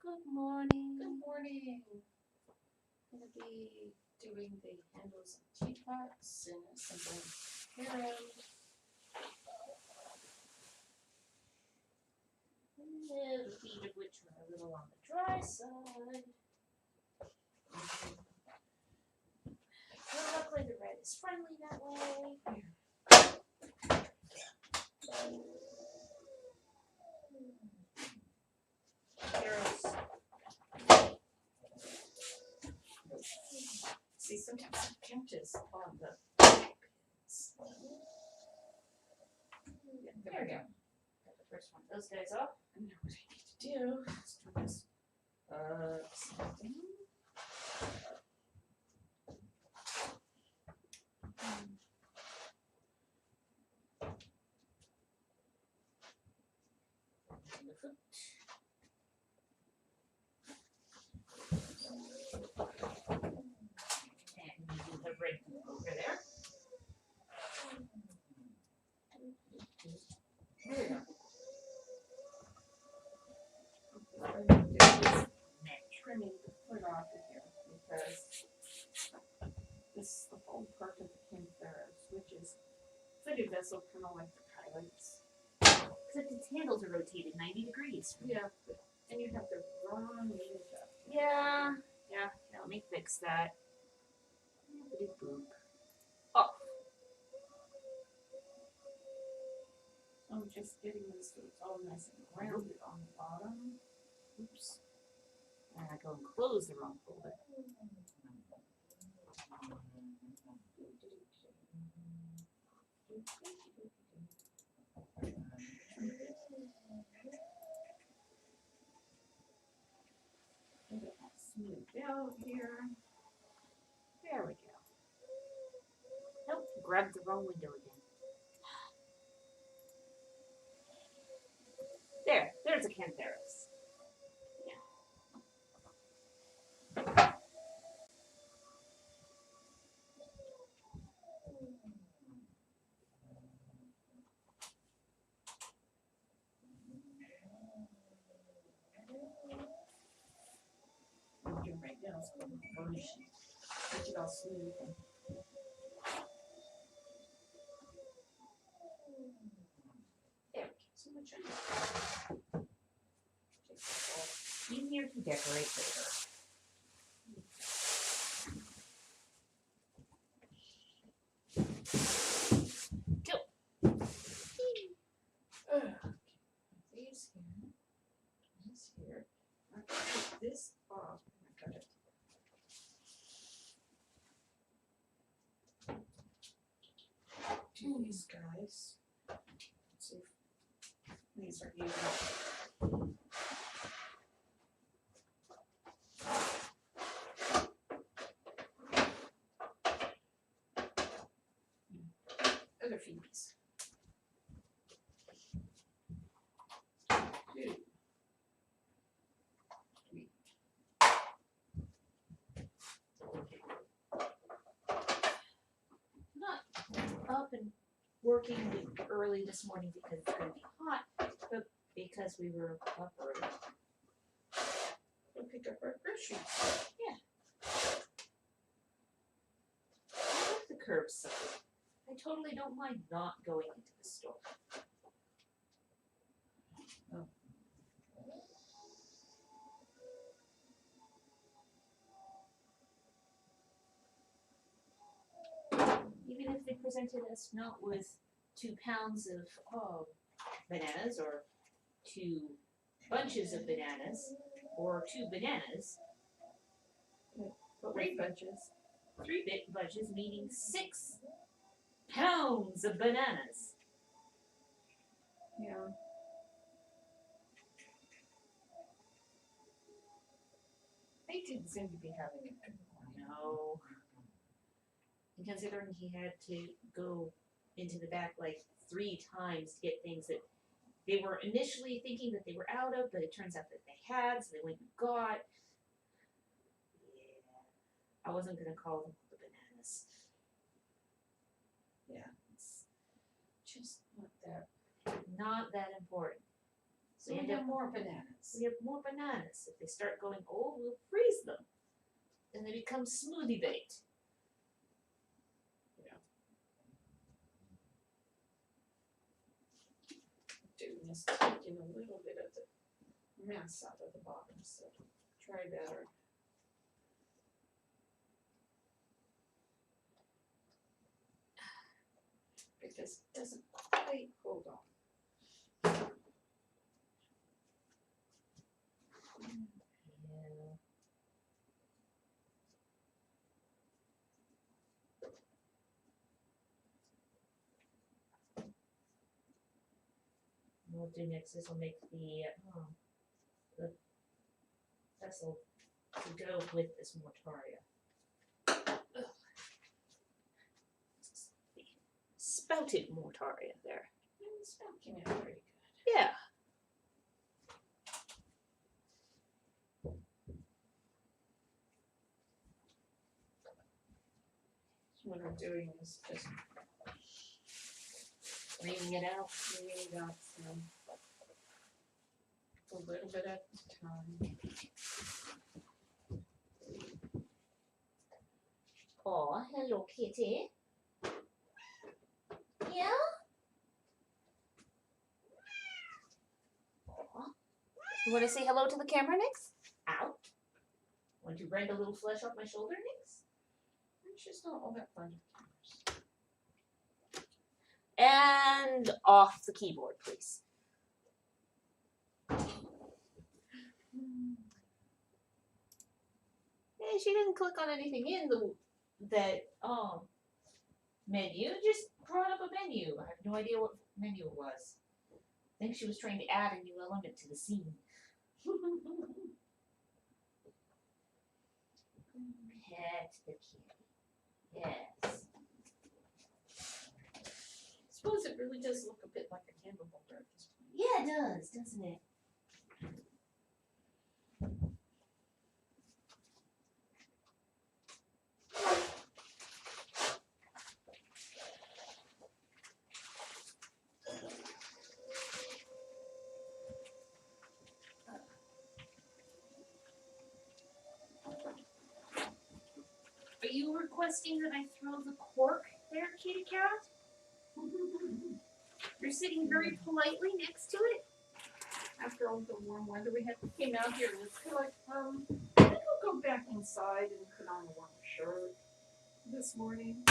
Good morning. Good morning. I'm going to be doing the handles of teapots and assembling arrows. The feet of which are a little on the dry side. Well, luckily the red is friendly that way. Arrows. See, sometimes it catches on the pins. There we go. Got the first one of those guys off. And now what I need to do is do this upside down. And the foot. And you do the red over there. There we go. What I'm going to do is trimming the foot off of here because this is the whole part of the Kantharos, which is footed vessel, kind of like the pilots. Except its handles are rotated 90 degrees. Yeah, and you have the wrong image up. Yeah. Let me fix that. Boop. Oh. So I'm just getting this so it's all nice and rounded on the bottom. Oops. And I go and close the wrong folder. Smooth out here. There we go. Nope, grabbed the wrong window again. There's a Kantharos. Right now it's called varnishing. Make it all smooth. There we go. So much Easier to decorate later. These here. This here. I'm going to take this off. I got it. Do these guys. Let's see if these are even up. Other Phoebes. Two. Three. Not up and working early this morning because it's going to be hot, but because we were up early. We'll pick up our groceries. I like the curbside. I totally don't mind not going into the store. Even if they presented us not with 2 pounds of bananas or 2 bunches of bananas or 2 bananas, But 3 bunches. 3 big bunches meaning 6 pounds of bananas. Yeah. They didn't seem to be having a good morning. No. And considering he had to go into the back like 3 times to get things that they were initially thinking that they were out of, but it turns out that they had, so they went and got. Yeah. I wasn't going to call them the bananas. Yeah, it's just not that. Not that important. So we have more bananas. We have more bananas. If they start going old, we'll freeze them. And they become smoothie bait. Doing is taking a little bit of the mess out of the bottom, so try better. Because it doesn't quite hold on. Yeah. What we'll do next is we'll make the vessel to go with this mortaria. Ugh. Spouted mortaria there. And the spout came out pretty good. Yeah. So what I'm doing is just Wringing it out. wringing it out a little bit at a time. Oh, hello, kitty. Yeah? Aw. You want to say hello to the camera, Nix? Ow. Want to rend a little flesh off my shoulder, Nix? She's not all that fun with cameras. And off the keyboard, please. Hey, she didn't click on anything in that menu. Just brought up a menu. I have no idea what menu it was. I think she was trying to add a new element to the scene. Pet the kitty. Yes. I suppose it really does look a bit like a candle holder at this point. Yeah, it does, doesn't it? Are you requesting that I throw the cork there, kitty cat? You're sitting very politely next to it? After all the warm weather we had, came out here and it's like, I think I'll go back inside and put on a warm shirt this morning.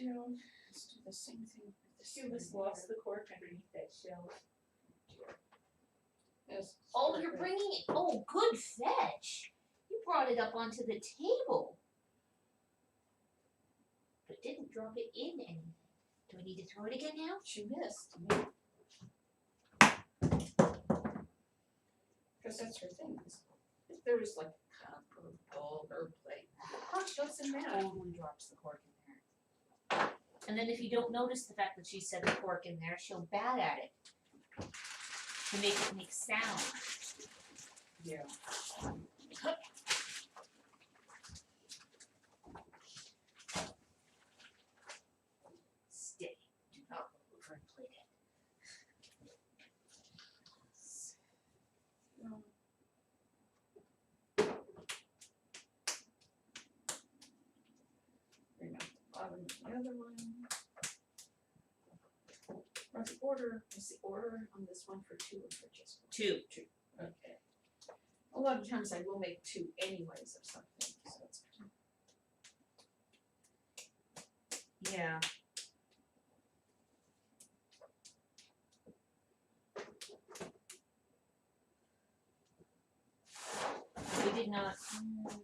Yeah. Let's do the same thing with this. You just lost the cork underneath that shelf. Yes. Oh, you're bringing it. Oh, good fetch. You brought it up onto the table. But didn't drop it in anything. Do I need to throw it again now? She missed. Because that's her thing. If there was like a cup or a bowl or a plate, she goes in there. Totally drops the cork in there. And then if you don't notice the fact that she set the cork in there, she'll bat at it to make it make sound. Yeah. Stay. Do not move her and plate it. Bring up the bottom of the other one. Is the order on this one for two or for just one? Two. Two. Okay. A lot of times I will make two anyways of something, so it's Yeah. We did not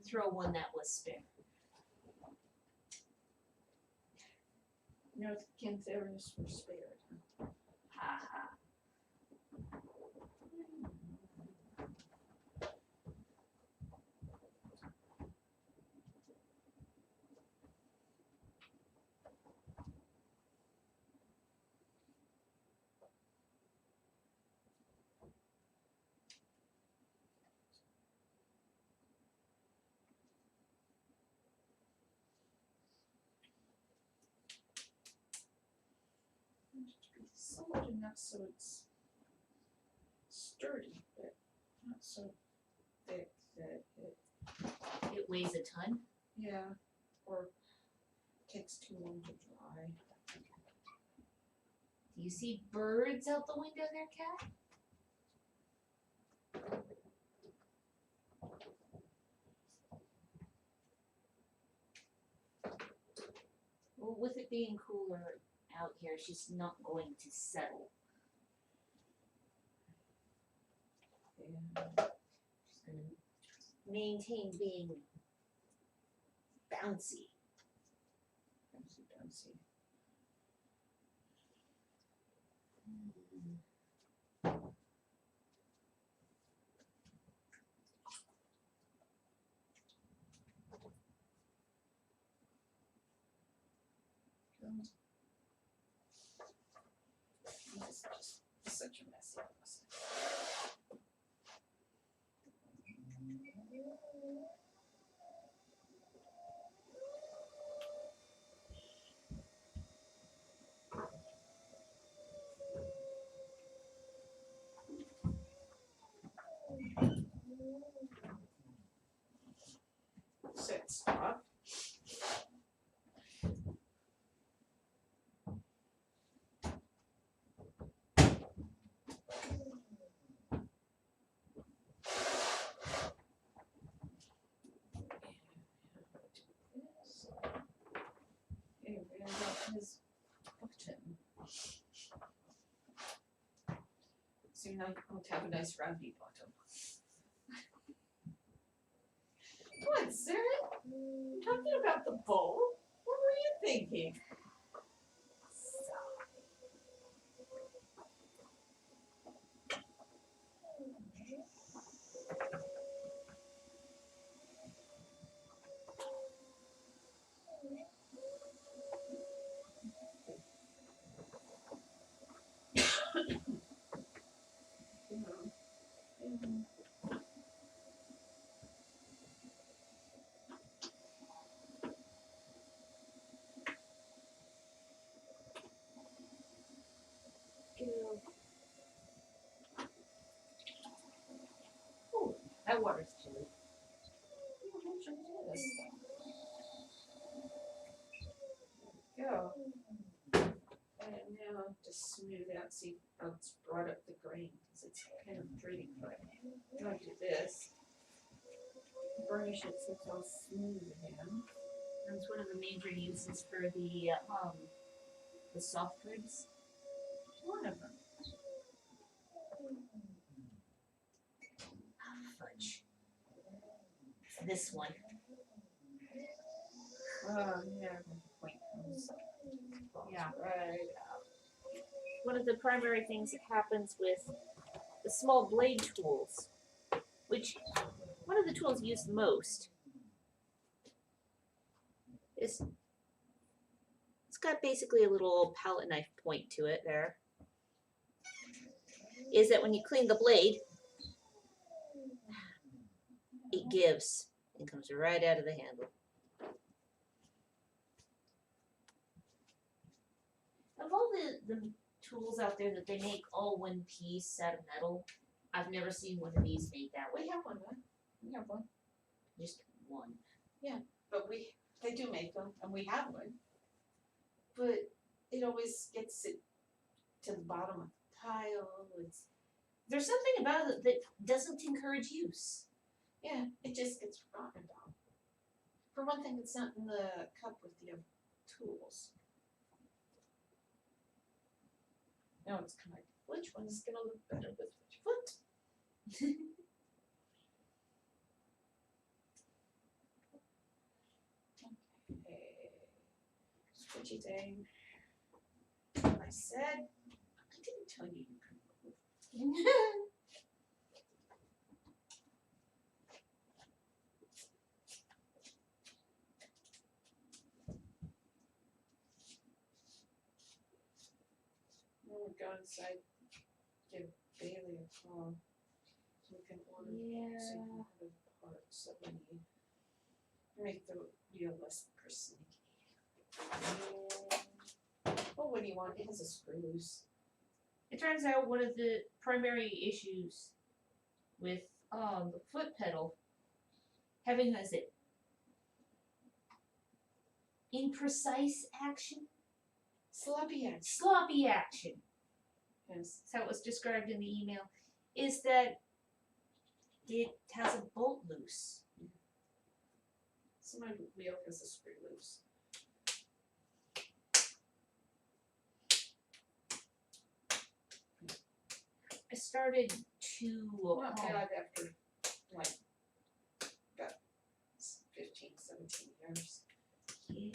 throw one that was spare. no Kantharos were spared. Ha ha. solid enough so it's sturdy, but not so thick that It weighs a ton. yeah, or takes too long to dry. Do you see birds out the window there, Kat? Well, with it being cooler out here, she's not going to settle. Yeah. She's going to maintain being bouncy. Bouncy. It's just such a messy mess. Set stop. Okay, we're gonna get his button. So now I'll have a nice roundy bottom. What, Sarah? I'm talking about the bowl. What were you thinking? Ooh, that water's chilly. Go. And now to smooth out, see how it's brought up the grain because it's kind of draining. But now I do this. Burnish it so it's all smooth again. That's one of the major uses for the soft ribs. One of them. Fudge. This one. Oh, yeah, the point comes. Yeah. Right. One of the primary things that happens with the small blade tools, which one of the tools used most is it's got basically a little palette knife point to it there. Is that when you clean the blade, it gives and comes right out of the handle. Of all the tools out there that they make all one piece out of metal, I've never seen one of these made that way. We have one, right? We have one. Just one. But they do make them, and we have one. But it always gets it to the bottom of the tile. There's something about it that doesn't encourage use. Yeah, it just gets forgotten about. For one thing, it's not in the cup with the tools. Now it's kind of like, which one is going to look better with which foot? Okay. Switchy thing. I said, I didn't tell you you could move. We'll go inside, give Bailey a call, so we can order, so you can have the parts that we need. Make the wheel less persnickety. Oh, what do you want? It has a screw loose. It turns out one of the primary issues with the foot pedal having as it imprecise action, Sloppy action. sloppy action. Yes. That's how it was described in the email. Is that it has a bolt loose. So my wheel has a screw loose. I started to Not bad after like about 15, 17 years. yeah,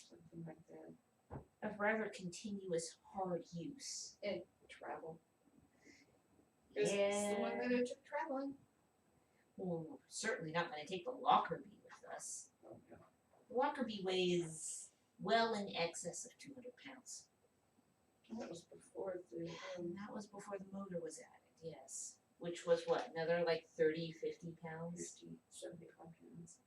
Something like that. of rather continuous hard use. And travel. It's the one that I took traveling. Well, we're certainly not going to take the Lockerbie with us. Oh, no. The Lockerbie weighs well in excess of 200 pounds. That was before the And that was before the motor was added, yes. Which was what, another like 30, 50 pounds? 50, 75 pounds.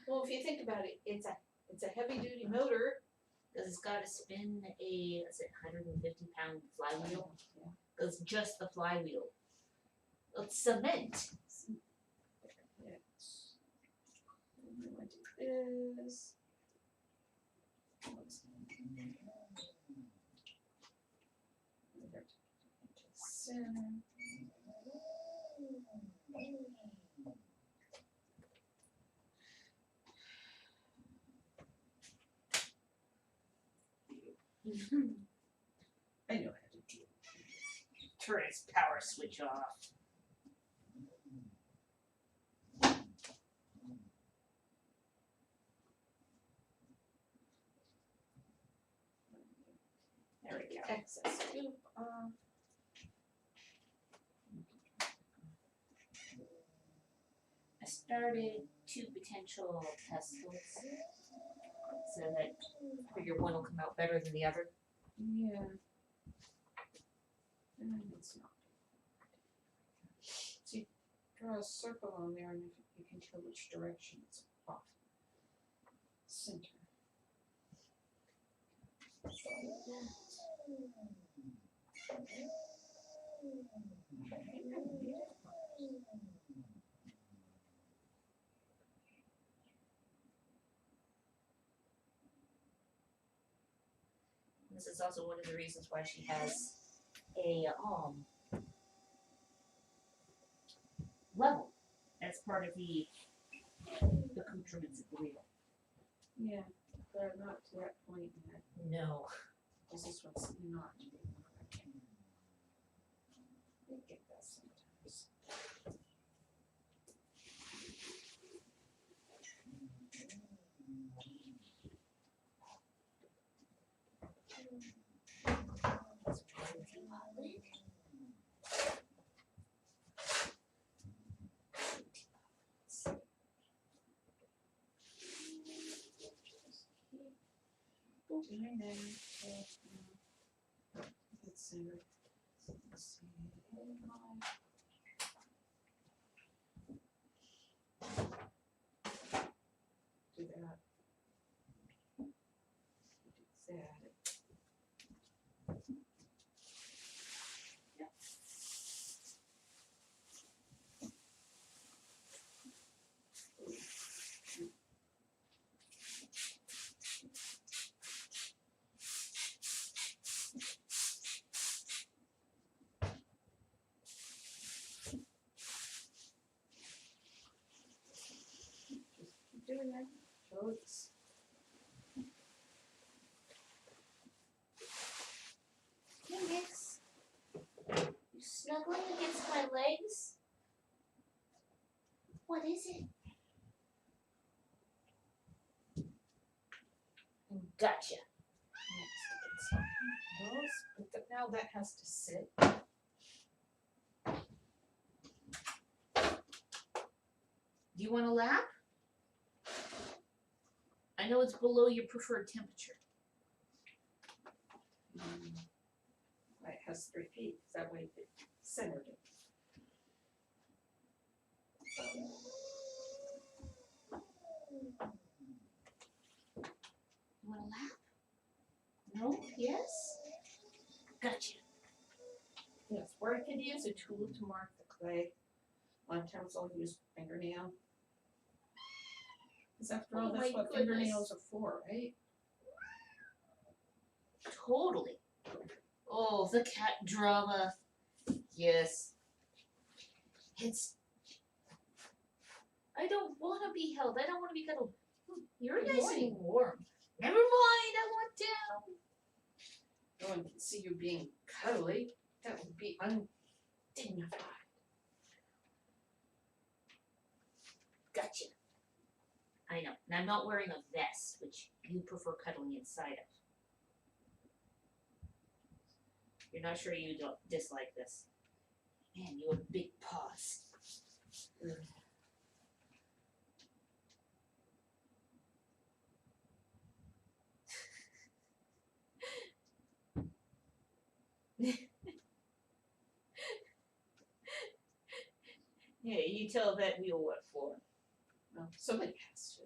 Well, if you think about it, it's a heavy duty motor. Because it's got to spin a, is it 150 pound flywheel? Yeah. Because just the flywheel. It's cement. Yes. And then I do this. Oops. Center. I know how to do it. Turn its power switch off. There we go. Excess scoop off. I started 2 potential pestles so that I figure one will come out better than the other. Yeah. And it's not. So you draw a circle on there and you can tell which direction it's off. Center. This is also one of the reasons why she has a level as part of the accoutrements of the wheel. Yeah, they're not to that point yet. No. This is what's not to be working. We get that sometimes. Doing that. Let's see. Let's see. Do that. Do that. Doing that. So it's Hey, Nix. You snuggling against my legs? What is it? Gotcha. those, but now that has to sit. Do you want a lap? I know it's below your preferred temperature. It has 3 feet, that way it centered it. You want a lap? No? Yes? Gotcha. Yes, where I could use a tool to mark the clay, a lot of times I'll use fingernail. Because after all, Oh that's my what goodness. fingernails are for, right? Totally. Oh, the cat drama. Yes. It's. I don't want to be held. I don't want to be cuddled. You're Good nice morning. and warm. Never mind. I want down. No one can see you being cuddly. That would be undignified. Gotcha. I know. And I'm not wearing a vest, which you prefer cuddling inside of. You're not sure you don't dislike this. Man, you have big paws. Yeah, you tell that wheel what for. No, somebody has to.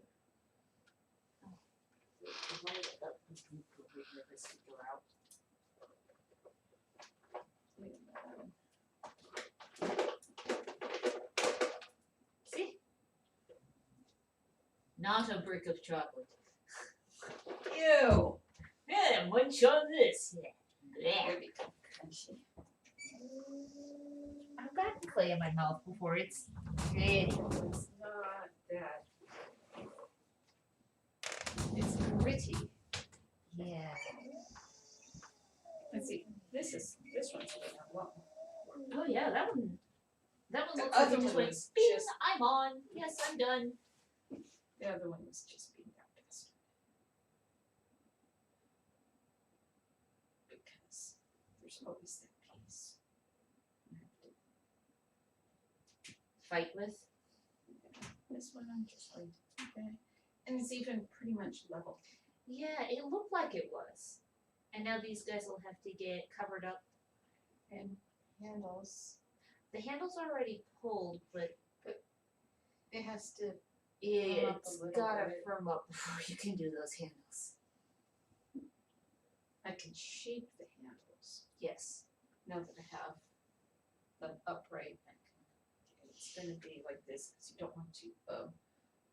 Wait a minute. See? Not a brick of chocolate. Ew. Yeah, munch on this. Yeah. Maybe crunchy. I've gotten clay in my mouth before. It's pretty. It's not that. It's gritty. Yeah. Let's see. This one's really long. Oh yeah, that one The looks like other it just one went was bing, just- I'm on. Yes, I'm done. The other one was just being that best. Because there's always that piece. You have to Fight with. This one I'm just like, okay. And it's even pretty much level. Yeah, it looked like it was. And now these guys will have to get covered up. And handles, The handle's already pulled, but it has to, up a it's little gotta bit. firm up before you can do those handles. I can shape the handles Yes. now that I have them upright. It's gonna be like this, because you don't want to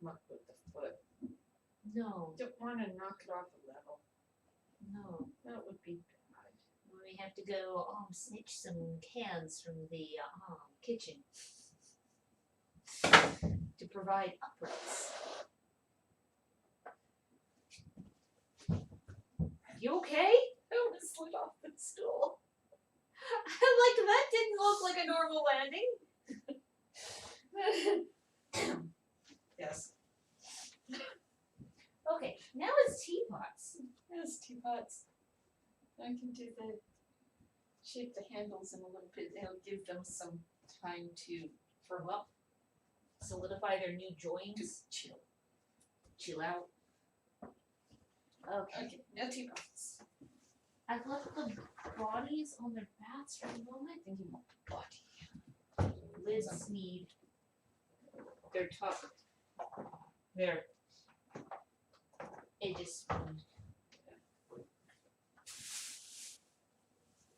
muck with the foot. No, You don't wanna knock it off a level. no. That would be bad. We have to go snitch some cans from the kitchen to provide uprights. You okay? I almost slid off the stool. Like that didn't look like a normal landing. Yes. Okay, now it's teapots. Yes, teapots. I can do the shape the handles in a little bit. It'll give them some time to Firm up, solidify their new joints, just chill. chill out. Okay. Okay, now teapots. I've left the bodies on their bats for a moment. Thinking about body. Liz need their top, their edges smoothed.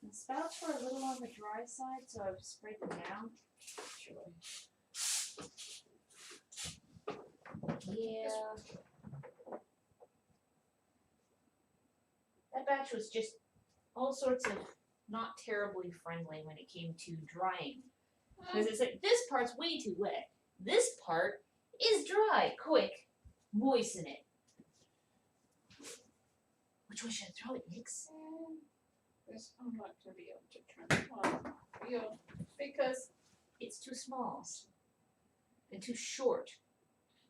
The spouts were a little on the dry side, so I've sprayed them down. Sure. Yeah. That batch was just all sorts of not terribly friendly when it came to drying. Because it's like, this part's way too wet. This part is dry. Quick, moisten it. Which way should I throw it, Nix? This, I'm not gonna be able to turn it on real because It's too small. And too short.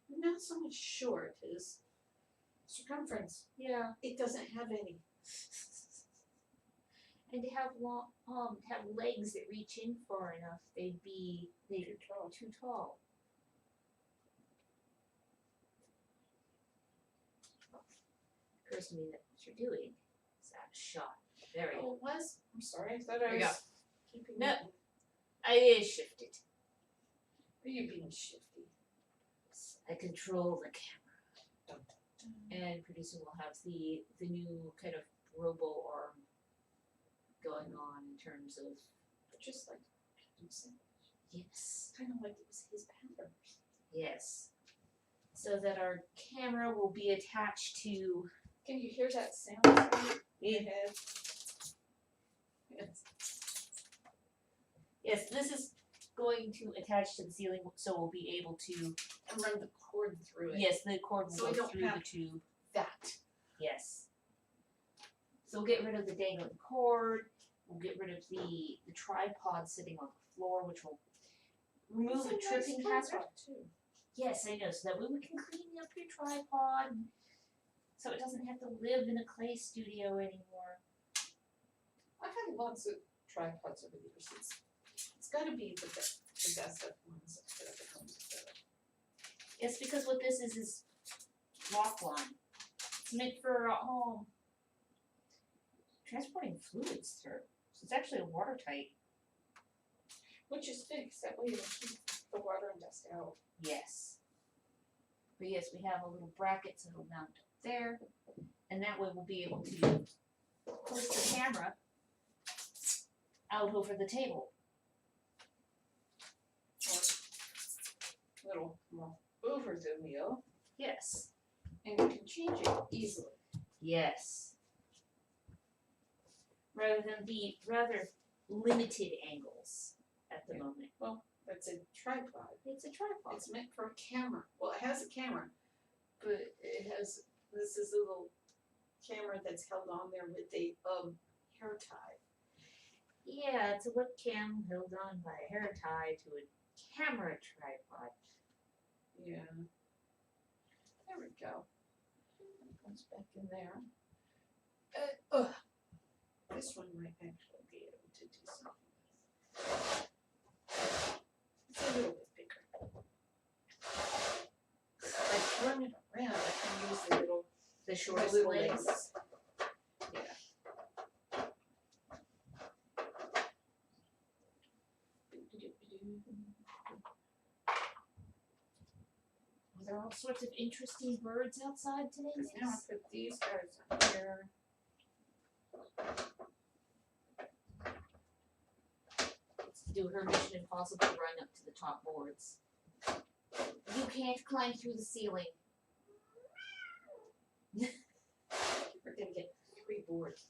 not so much short as circumference. Yeah. It doesn't have any. And to have long, have legs that reach in far enough, they'd Too tall. too tall. Occurs to me that what you're doing is out of shot. There we go. Oh, it was? I'm sorry, I thought There I you was go. keeping No. it. I shifted. Are you being shifty? I control the camera. Dun, dun, And pretty soon we'll have the new kind of robo arm going terms of Just like kind yes, of like it was his pattern. yes, so that our camera will be attached to. Can you hear that sound in your Yeah. head? Yes. Yes, this is going to attach to the ceiling, so we'll be able to. And run the cord through it. Yes, the cord will So we go don't through the have- tube. That. Yes. So we'll get rid of the dangling cord. We'll get rid of the tripod sitting on the floor, which will remove a tripping hazard. Too. Yes, I know. So that way we can clean up your tripod, so it doesn't have to live in a clay studio anymore. I've had lots of tripods over the years. It's got to be the best of ones that have come together. Yes, because what this is lock line. It's meant for transporting fluids through. So it's actually watertight. Which is fixed. That way it'll keep the water and dust out. Yes. But yes, we have a little bracket so it'll mount up there. And that way we'll be able to place the camera out over the table. Or a little more over the wheel. Yes. And you can change it easily. Yes. Rather than the rather limited angles at the moment. Well, that's a tripod. It's a tripod. It's meant for a camera. Well, it has a camera, but it has this is a little camera that's held on there with a hair tie. Yeah, it's a webcam held on by a hair tie to a camera tripod. Yeah. There we go. It goes back in there. This one might actually be able to do something with. It's a little bit bigger. Like run it around, I can use The the shortest little legs. legs. Yeah. There are all sorts of interesting birds outside today. Because now I put these guys on here. Do her Mission Impossible run up to the top boards. You can't climb through the ceiling. We're gonna get 3 boards,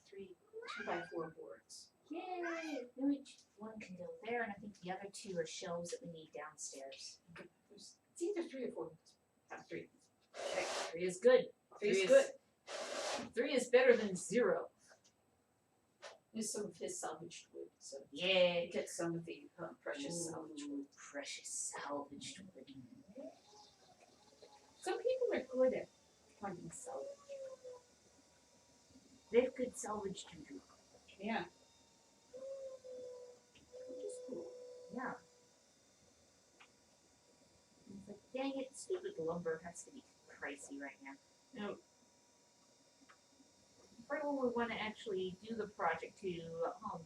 2x4 boards. Yay! One can go there, and I think the other 2 are shelves that we need downstairs. It's either 3 or 4. Not 3. Okay, 3 is good. 3 is Three good. 3 is better than 0. There's some of his salvaged wood, so Yeah. get some of the precious salvaged wood. Ooh, precious salvaged wood. Some people are good at finding salvage. They have good salvage juju. Yeah. Which is cool. Yeah. It's like, dang it, stupid lumber has to be pricey right now. Now, right when we want to actually do the project to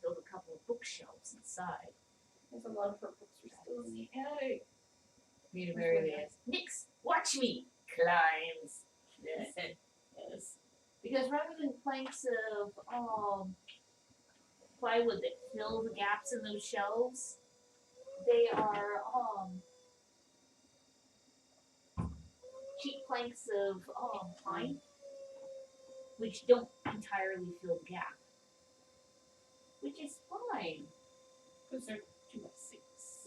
build a couple of bookshelves inside. There's a lot of her books are still in the attic. Rita Mary is, Nix, watch me! Climbs. Yes. Yes. Because rather than planks of plywood that fill the gaps in those shelves, they are cheap planks of pine, which don't entirely fill the gap. Which is fine. Because they're 2x6.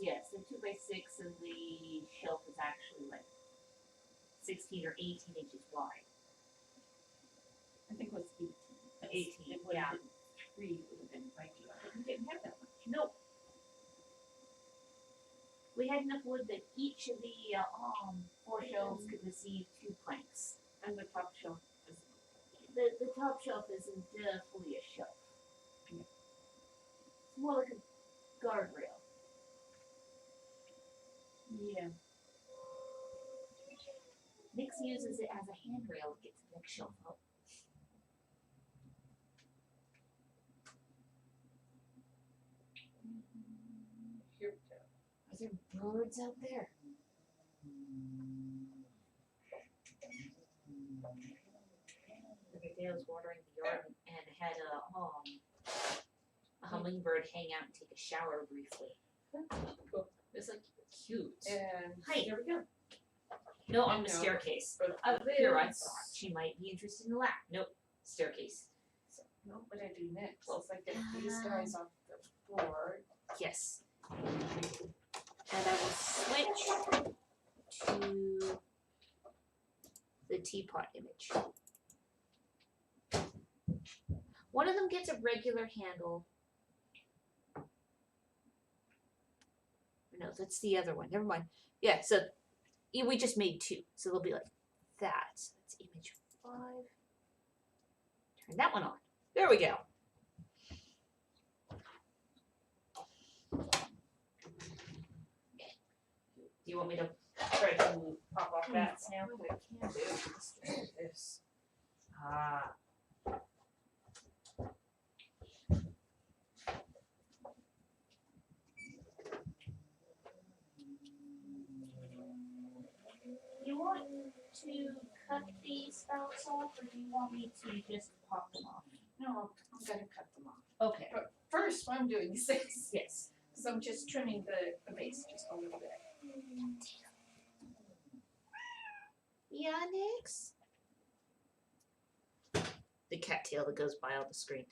Yes, the 2x6 and the shelf is actually like 16 or 18 inches wide. I think it was 18. 18, It would yeah. have been 3 would have been ideal. But we didn't have that much. Nope. We had enough wood that each of the 4 shelves could receive 2 planks. And the top shelf is The top shelf isn't fully a shelf. Yeah. It's more like a guardrail. yeah. Nix uses it as a handrail to get to the next shelf up. Here we go. Are there birds out there? The other day I was watering the yard and had a hummingbird hang out and take a shower briefly. It's like cute. And Hi. here we go. No, on the No. staircase. But Up here, I this- thought she might be interested in the lap. Nope, staircase. So, no, what I do next is I get these guys off the board. Yes. And I will switch to the teapot image. One of them gets a regular handle. No, that's the other one. Never mind. Yeah, so we just made two. So they'll be like that. That's image 5. Turn that one on. There we go. Do you want me to try to pop off that now? What I can do is just do this. Ah. You want to cut these spouts off, or do you want me to just pop them off? No, I'm gonna cut them off. Okay. But first, what I'm doing is this. Yes. Because I'm just trimming the base just a little bit. Yeah, Nix. The cattail that goes by on the screen.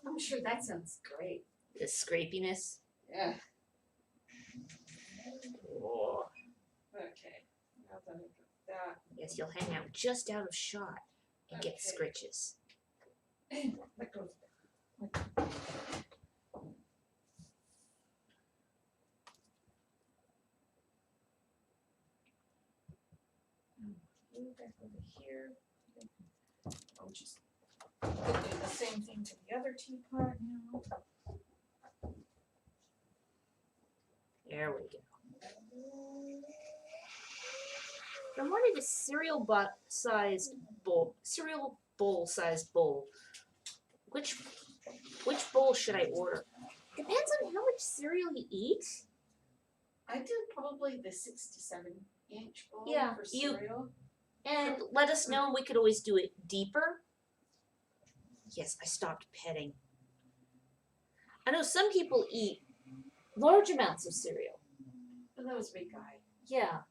I'm sure that sounds great. The scrapiness. Yeah. Oh. Okay. Now that I got that. Yes, you'll hang out just out of shot and get Okay. scritches. That goes back over here. I'll just do the same thing to the other teapot now. There we go. I wanted a cereal bowl-sized bowl. Which bowl should I order? Depends on how much cereal you eat. I do probably the 6 to 7 inch bowl Yeah, for you- cereal. And let us know, we could always do it deeper. Yes, I stopped petting. I know some people eat large amounts of cereal. But that was a big guy. Yeah.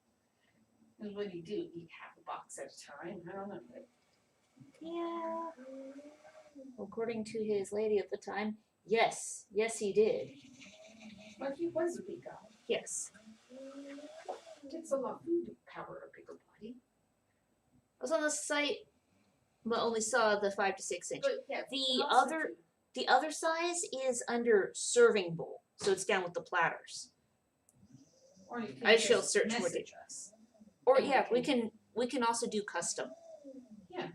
And what do you do? Eat half a box at a time? I don't know. But Yeah. According to his lady at the time, yes. Yes, he did. but he was a big guy. Yes. It takes a lot of food to power a bigger body. I was on the site, but only saw the 5 to 6 inch. But yeah, The also other too. The other size is under serving bowl, so it's down with the platters. Or you can I shall just search for message us. Or And yeah, we can also do custom. Yeah.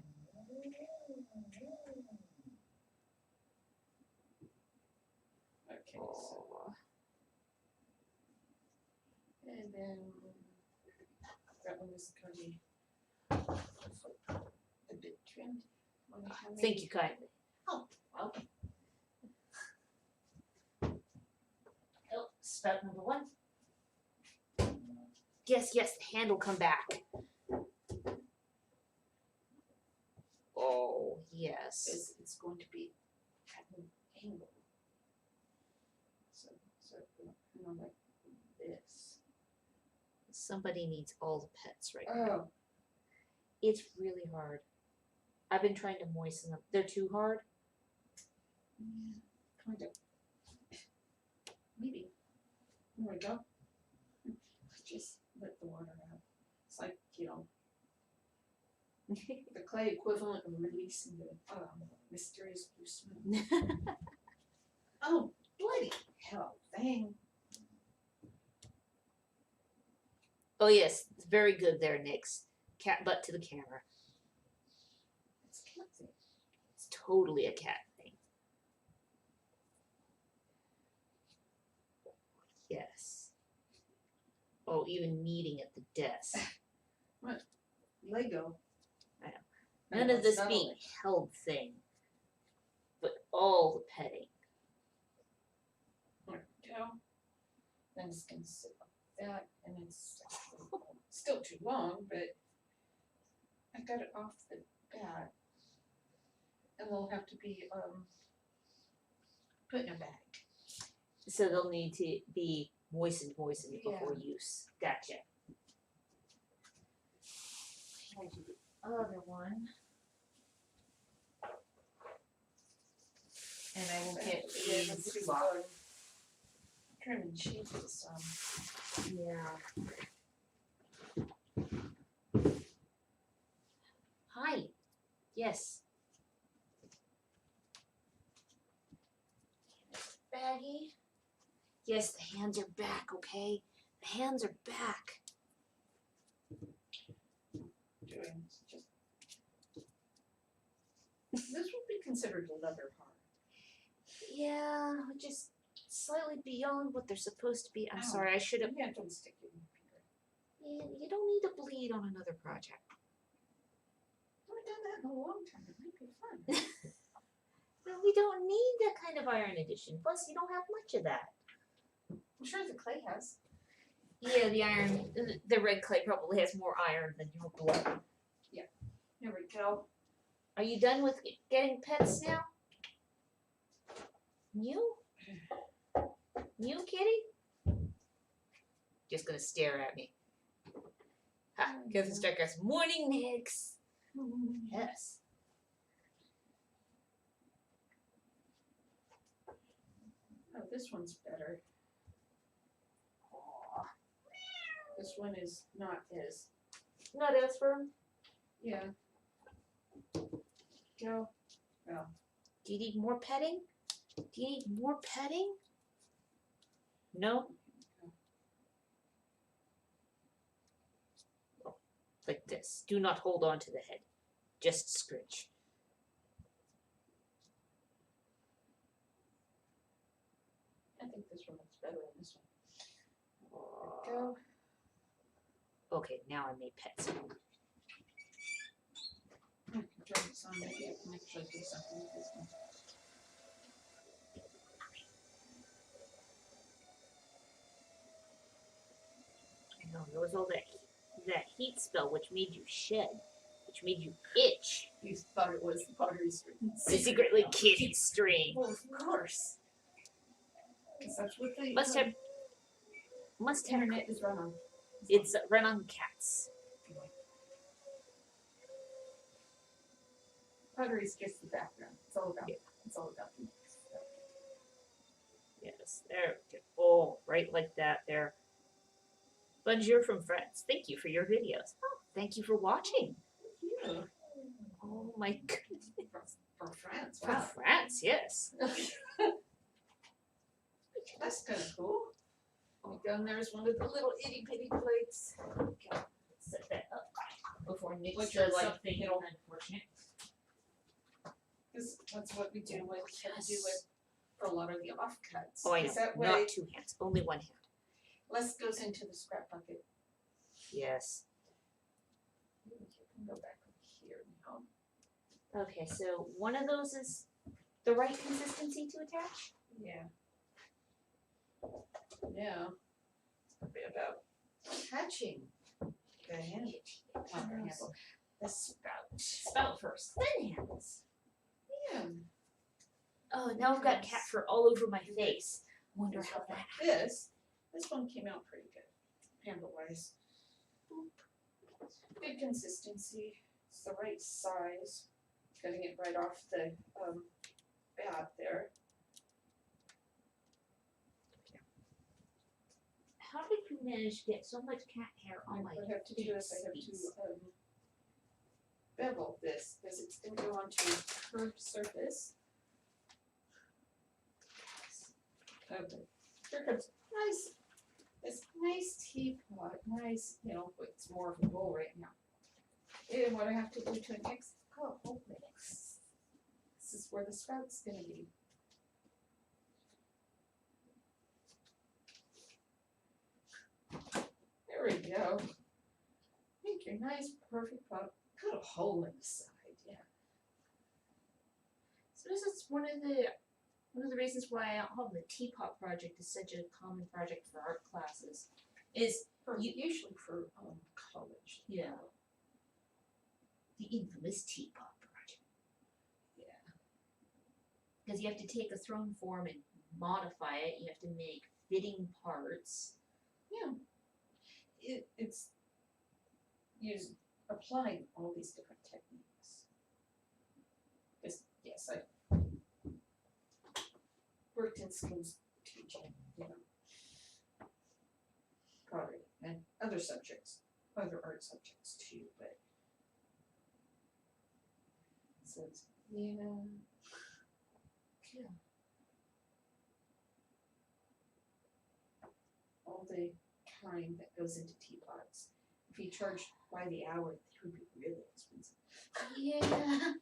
Okay, so and then that one is going to be a bit trimmed. Wonder how many- Thank you kindly. Welcome. Oh, spout number 1. Yes, the handle come back. Oh, yes. It's going to be at an angle. So like this. Somebody needs all the pets right now. Oh, It's really hard. I've been trying to moisten them. They're too hard? yeah, kind of. Maybe. There we go. Just let the water out. It's like, the clay equivalent of releasing the mysterious blue smoke. Oh, bloody hell, dang. Oh yes, very good there, Nix. Cat butt to the camera. It's catty. It's totally a cat thing. Yes. Oh, even kneading at the desk. Lego. None of this being held thing, but all the petting. There we go. Then it's gonna sit like that, and it's still too long, but got it off the bat. And they'll have to be, put in a bag. So they'll need to be moistened before Yeah. use. Gotcha. I'll do the other one. And I will get these Trim and shape this, Yeah. Hi. Yes. Baggy. Yes, the hands are back, okay? The hands are back. doing just. This would be considered a leather heart. Yeah, just slightly beyond what they're supposed to be. I'm Ow. sorry, I should have. Yeah, don't stick it in your finger. You don't need to bleed on another project. I haven't done that in a long time. It might be fun. No, we don't need that kind of iron addition. Plus, you don't have much of that. I'm sure the clay has. Yeah, the iron, the red clay probably has more iron than your blood. Here we go. Are you done with getting pets now? You? You, kitty? Just gonna stare at me. Ha, Kevin Starcraft's morning Nix. Yes. Oh, this one's better. Aw. This one is not as. Not as firm. Yeah. Go. Well. Do you need more petting? Do you need more petting? No? Like this. Do not hold on to the head. Just scritch. I think this one looks better than this one. Aw. Go. Okay, now I made pets. I can turn this on. Maybe I can actually do something with this one. I know, there was all that heat spell which made you shed, which made you itch. You thought it was the pottery string. Secretly kitty string. Well, of course. Because that's what the Must have. internet is run on. It's run on cats. Pottery is just the background. It's all about. Yeah. It's all about the stuff. Yes, there. Oh, right like that there. Bonjour from France. Thank you for your videos. Oh, thank you for watching. Yeah. Oh my goodness. From France. From Wow. France, yes. That's kind of cool. Oh, down there's one of the little itty bitty plates. Okay, let's set that up before Nick Which does are like, something you know, unfortunate. Because that's what we do with for a lot of the offcuts. Oh, I know. Is that way Not two hands, only one hand. less goes into the scrap bucket? Yes. You can go back over here now. Okay, so one of those is the right consistency to attach? Yeah. Now, it's a bit about attaching the handle. Not the handle. The spout. Spout first, then hands. Yeah. Oh, now I've got cat fur all over my face. Wonder how that happened. This one came out pretty good, handle wise. Good consistency. It's the right size. Cutting it right off the bat there. How did you manage to get so much cat hair on my What I have to do is I have to bevel this because it's going to go onto a curved surface. Okay. Here comes this nice teapot, nice, it's more of a bowl right now. And what I have to do to mix, this is where the spout's going to be. There we go. Make your nice, perfect pot. Cut a hole in the side, yeah. So this is one of the reasons why the teapot project is such a common project for art classes. Is Usually for college. yeah. The The infamous teapot project. Yeah. Because you have to take a throne form and modify it. You have to make fitting parts. Yeah. It's applying all these different techniques. Because, yes, I worked in schools teaching, pottery and other subjects, other art subjects too, but so it's, yeah. All the time that goes into teapots. If you charge by the hour, they would be really expensive. Yeah.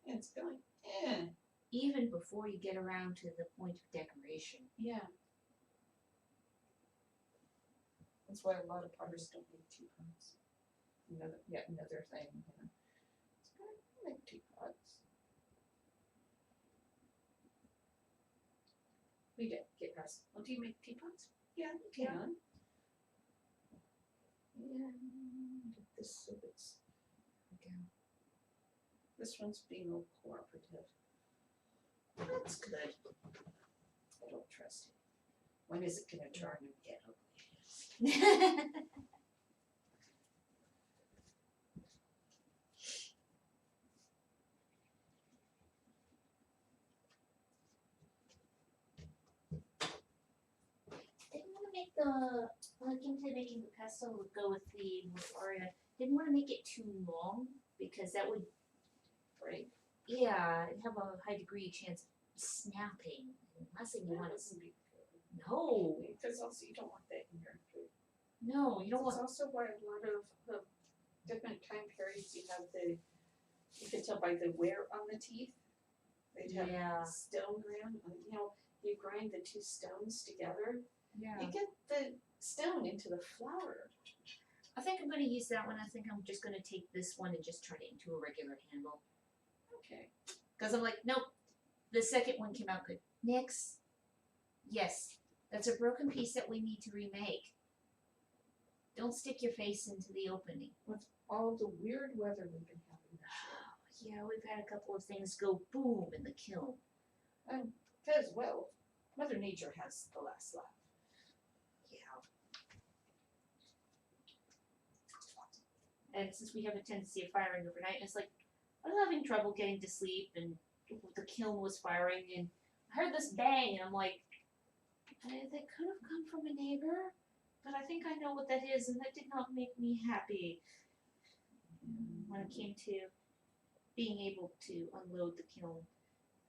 It's going, yeah. Even before you get around to the point of decoration. Yeah. That's why a lot of potters don't make teapots. Another thing, It's good to make teapots. We did get asked, well, do you make teapots? Yeah, you can. Yeah, this so it's okay. This one's being all cooperative. That's good. I don't trust it. When is it gonna turn and get ugly? Didn't want to make when it came to making the pesto, would go with the mozzarella. Didn't want to make it too long because that would Break. Yeah, it'd have a high degree chance of snapping. Last thing you want is Be good. no, Because also you don't want that in your food. no, you don't That's want. also why a lot of different time periods you could tell by the wear on the teeth. They'd have Yeah. stone around, you grind the two stones together. Yeah. You get the stone into the flour. I think I'm gonna use that one. I think I'm just gonna take this one and just turn it into a regular handle. Okay. Because I'm like, nope. The second one came out good. Next. Yes, that's a broken piece that we need to remake. Don't stick your face into the opening. With all the weird weather we've been having this year. Yeah, we've had a couple of things go boom in the kiln. Because, well, Mother Nature has the last laugh. Yeah. And since we have a tendency of firing overnight, it's like I was having trouble getting to sleep, and the kiln was firing, and I heard this bang, and I'm like, that could have come from a neighbor, but I think I know what that is, and that did not make me happy. When it came to being able to unload the kiln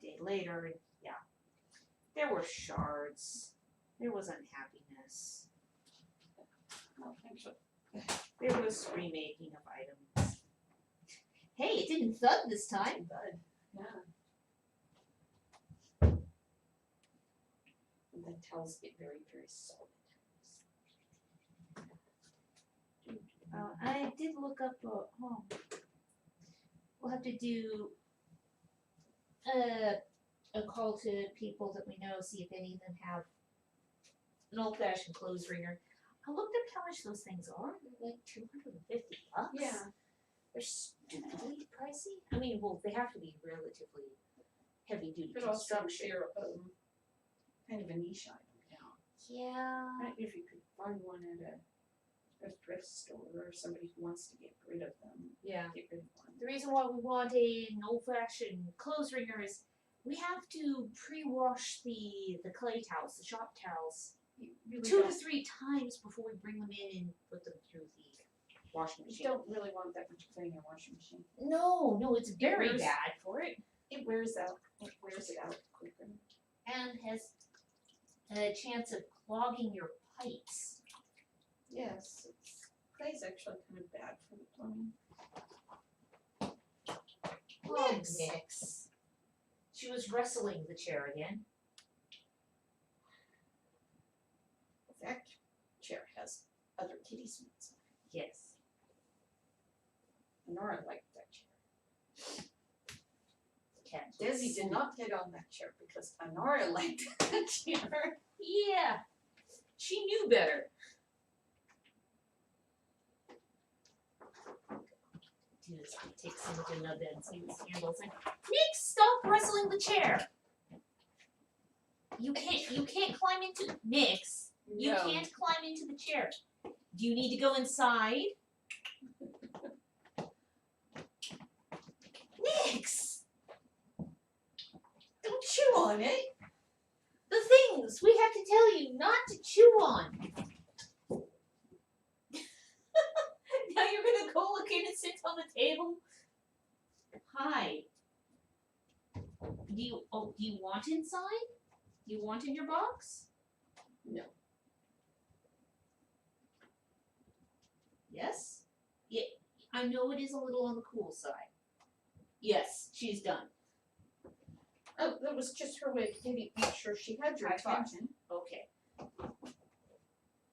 a day later, and yeah, there were shards, there was unhappiness, Oh, thanks. there was remaking of items. Hey, it didn't thud this time. Bud. Yeah. And the towels get very, very solid. I did look up. We'll have to do a call to people that we know, see if any of them have an old-fashioned clothes wringer. I looked up how much those things are. They're like $250. Yeah. They're stupidly pricey. I mean, well, they have to be relatively heavy-duty But also construction. they're kind of a niche item now. Yeah. I don't know if you could find one at a thrift store or somebody who wants to get rid of them. Yeah. Get rid of one. The reason why we want an old-fashioned clothes wringer is we have to pre-wash the clay towels, the shop towels, You really 2 to don't- 3 times before we bring them in and put them through the washing You machine. don't really want that much clay in your washing machine. No, it's very wears- bad for it It wears out. It wears it out quicker. and has a chance of clogging your pipes. Yes, clay's actually kind of bad for the plumbing. Oh, Nix. Nix. She was wrestling the chair again. That chair has other kitty spoons on Yes. it. Nora liked that chair. Cat. Desi did not get on that chair because Honora liked that chair. Yeah. She knew better. do is take some of the nub ends and use handles and Nick, stop wrestling the chair. You can't climb into Nix. You No. can't climb into the chair. Do you need to go inside? Nix! Don't chew on it. The things we have to tell you not to chew on. Now you're gonna go look in and sit on the table? Hi. Do you want inside? You want in your box? No. Yes? Yeah, I know it is a little on the cool side. Yes, she's done. Oh, that was just her way of making sure she had your attention. Okay.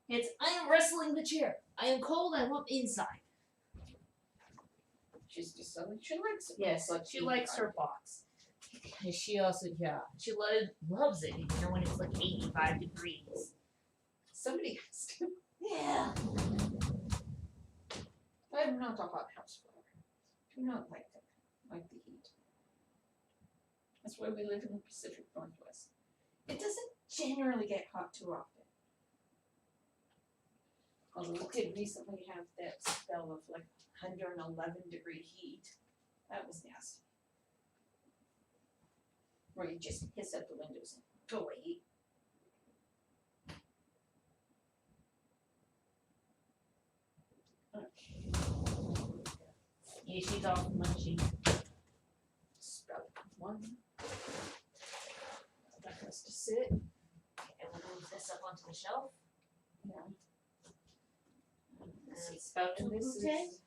It's, I am wrestling the chair. I am cold, I want inside. She's just something she likes it. Yes, she likes her box. And she also, she loves it, when it's like 85 degrees. Somebody has to. Yeah. I'm not a hot house flower. Do not like the heat. That's why we live in the Pacific Northwest. It doesn't generally get hot too often. Although we did recently have that spell of like 111-degree heat. That was nasty. Where you just hiss out the windows and go away, heat. Okay. Yeah, she's off munching. Sprout one. That has to sit. Okay, and we'll move this up onto the shelf. Yeah. And spout to And this Boutte. is,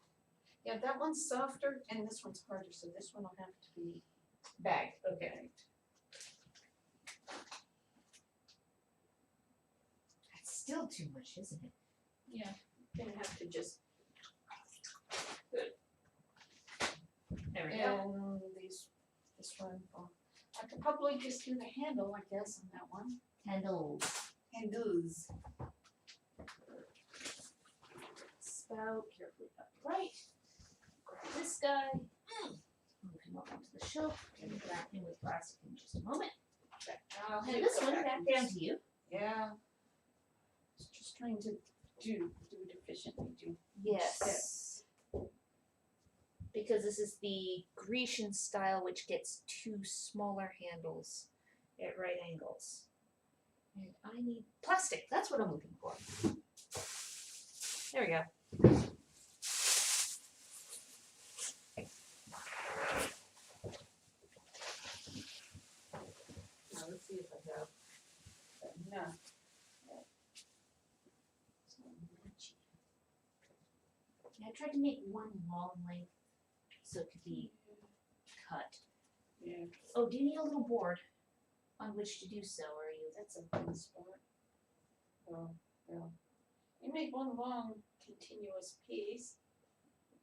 yeah, that one's softer and this one's harder, so this one will have to be Bagged. Okay. bagged. That's still too much, isn't it? Yeah, gonna have to just. There we go. And this one, oh, I could probably just do the handle, I guess, on that one. Handles. Handles. Spout carefully upright. Grab this guy. Move him up onto the shelf. Get him back in with plastic in just a moment. I'll hand this one back down to you. Yeah. Just trying to do it efficiently. Yes. Because this is the Grecian style, which gets two smaller handles at right angles. And I need plastic. That's what I'm looking for. There we go. Now let's see if I have enough. I tried to make one long length so it could be cut. Yeah, Oh, do you need a little board on which to do so, or are you? that's a fun spot. Oh, well. You make one long continuous piece.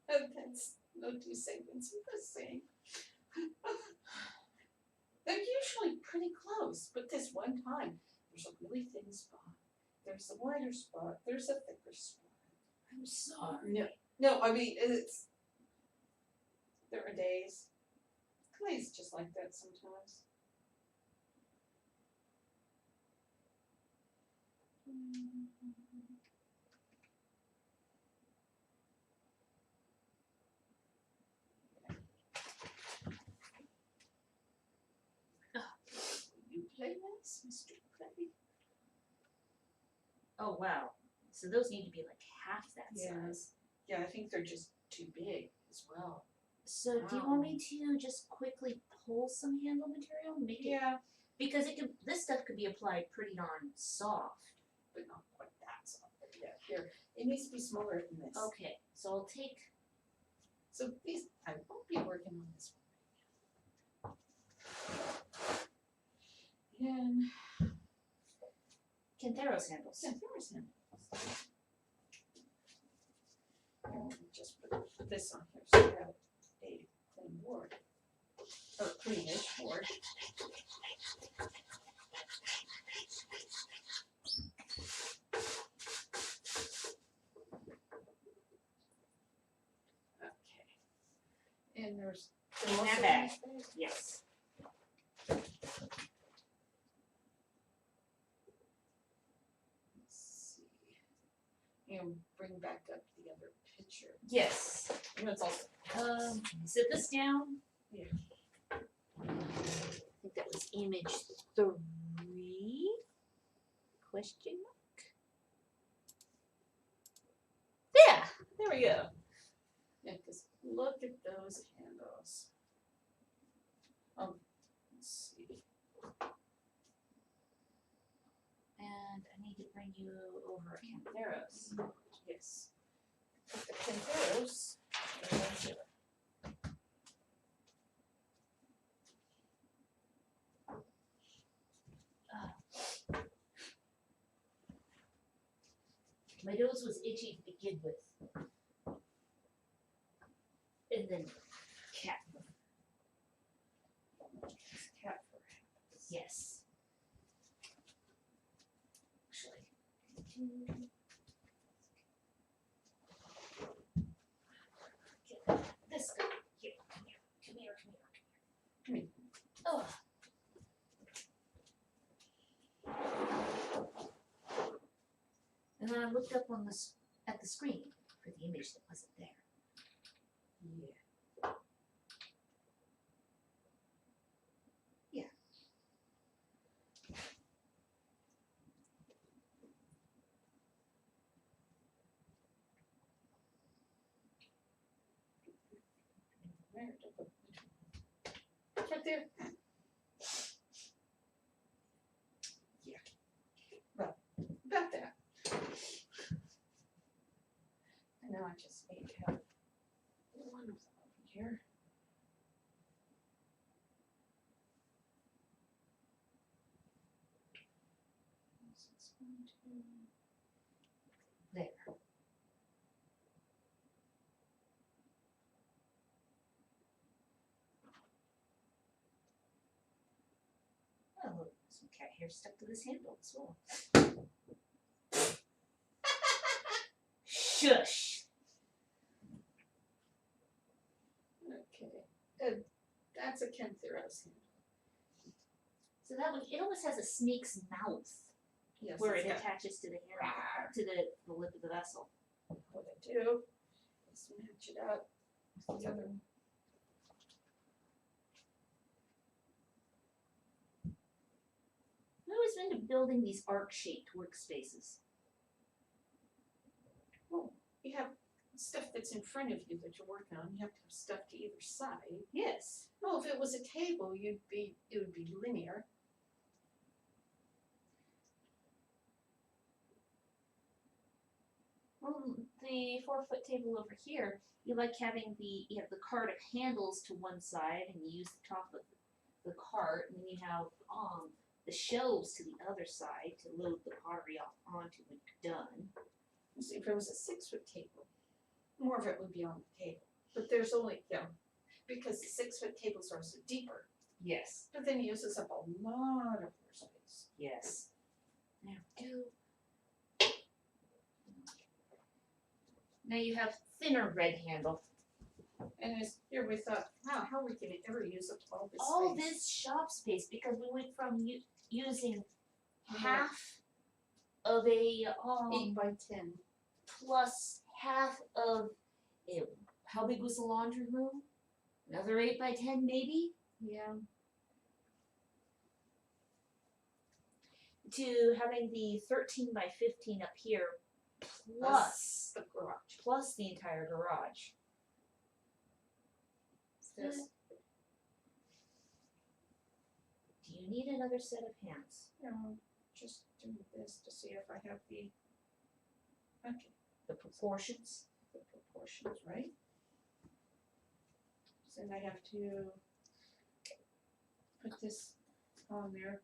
And that's no two segments are the same. They're usually pretty close, but this one time, there's a really thin spot. There's a wider spot. There's a thicker spot. I'm sorry. No, I mean, there are days. Clay's just like that sometimes. You play nice, Mr. Clay. Oh wow. So those need to be like half that Yeah. size. Yeah, I think they're just too big as well. So do you want me to just quickly pull some handle material and make it? Yeah, Because it could. This stuff could be applied pretty darn soft. but not quite that soft. But yeah, here. It needs to be smaller than this. Okay. So I'll take. So these, I won't be working on this one right now. And Kantharos handles. yeah, there was him. Just put this on here so we have a clean board. Or cleanish board. Okay. There's In also that bag. in this bag? Yes. Let's see. And bring back up the other picture. Yes. And it's also Sit this down. Yeah. I think that was image 3? Question mark. Yeah, there we go. yeah, because look at those handles. Let's see. And I need to bring you over Kantharos. Yes. Put the Kantharos right here. My nose was itchy to begin with. And then cat fur. Cat fur. Yes. Actually. Get this guy. Here, come here. Come here, come here, Come here. Oh. And then I looked up on at the screen for the image that wasn't there. Yeah. Yeah. Where did the it's right there. Yeah. Well, about that. And now I just need to have one of them over here. This is going to There. Oh, some cat hair stuck to this handle as well. Shush. okay. That's a Kantharos handle. So that one, it almost has a snake's mouth Yes. where it's it got- attaches to the handle, to the lip of the vessel. What I do is match it up with the other one. I always into building these arc-shaped workspaces. Well, you have stuff that's in front of you that you're working on. You have to have stuff to either side. Yes. Well, if it was a table, it would be linear. Well, the 4-foot table over here, you like having you have the cart of handles to one side, and you use the top of the cart, and then you have the shelves to the other side to load the pottery off onto when you're done. You see, if it was a 6-foot table, more of it would be on the table. But there's only, because the 6-foot tables are so deeper, Yes. but then it uses up a lot of floor space. Yes. Now Now you have thinner red handle. And it's, here we thought, wow, how are we going to ever use up all this All space? this shop space because we went from using Mhm. half of a 8 by 10. plus half of how big was the laundry room? Another 8 by 10 maybe? Yeah. To having the 13 by 15 up here plus The garage. plus the entire garage. This. Do you need another set of hands? Just do this to see if I have the The proportions? the proportions right. So then I have to put this on there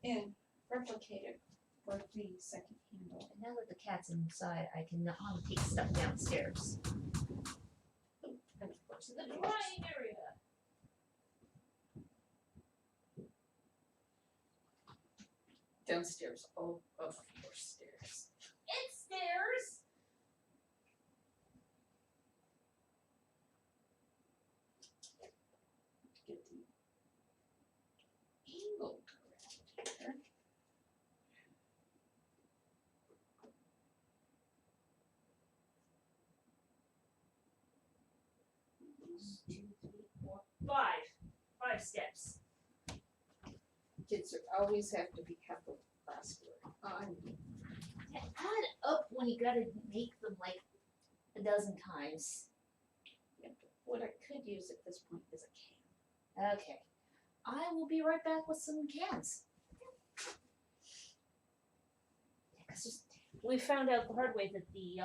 and replicate it for the second handle. And now that the cat's inside, I can take stuff downstairs. And of course, To the drying area. downstairs, all of 4 stairs. It's stairs. 2, 3, 4, 5. 5 steps. Kids always have to have the last word. Yeah, add up when you gotta make them like a dozen times. Yeah, but what I could use at this point is a can. Okay. I will be right back with some cans. Yeah, 'cause we found out the hard way that the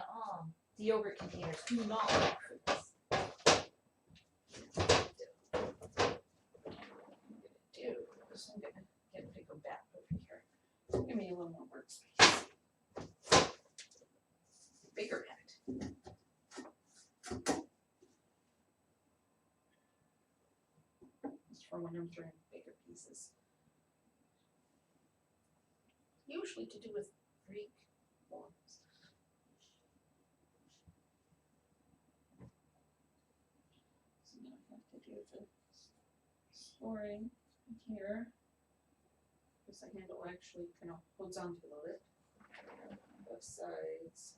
yogurt containers do not work for this. I'm gonna get a bigger bat over here. Give me a little more workspace. Bigger bat. It's for when I'm throwing bigger pieces. Usually to do with Greek forms. So now I have to do the scoring here. Because the handle actually kind of holds on to the lid. Both sides.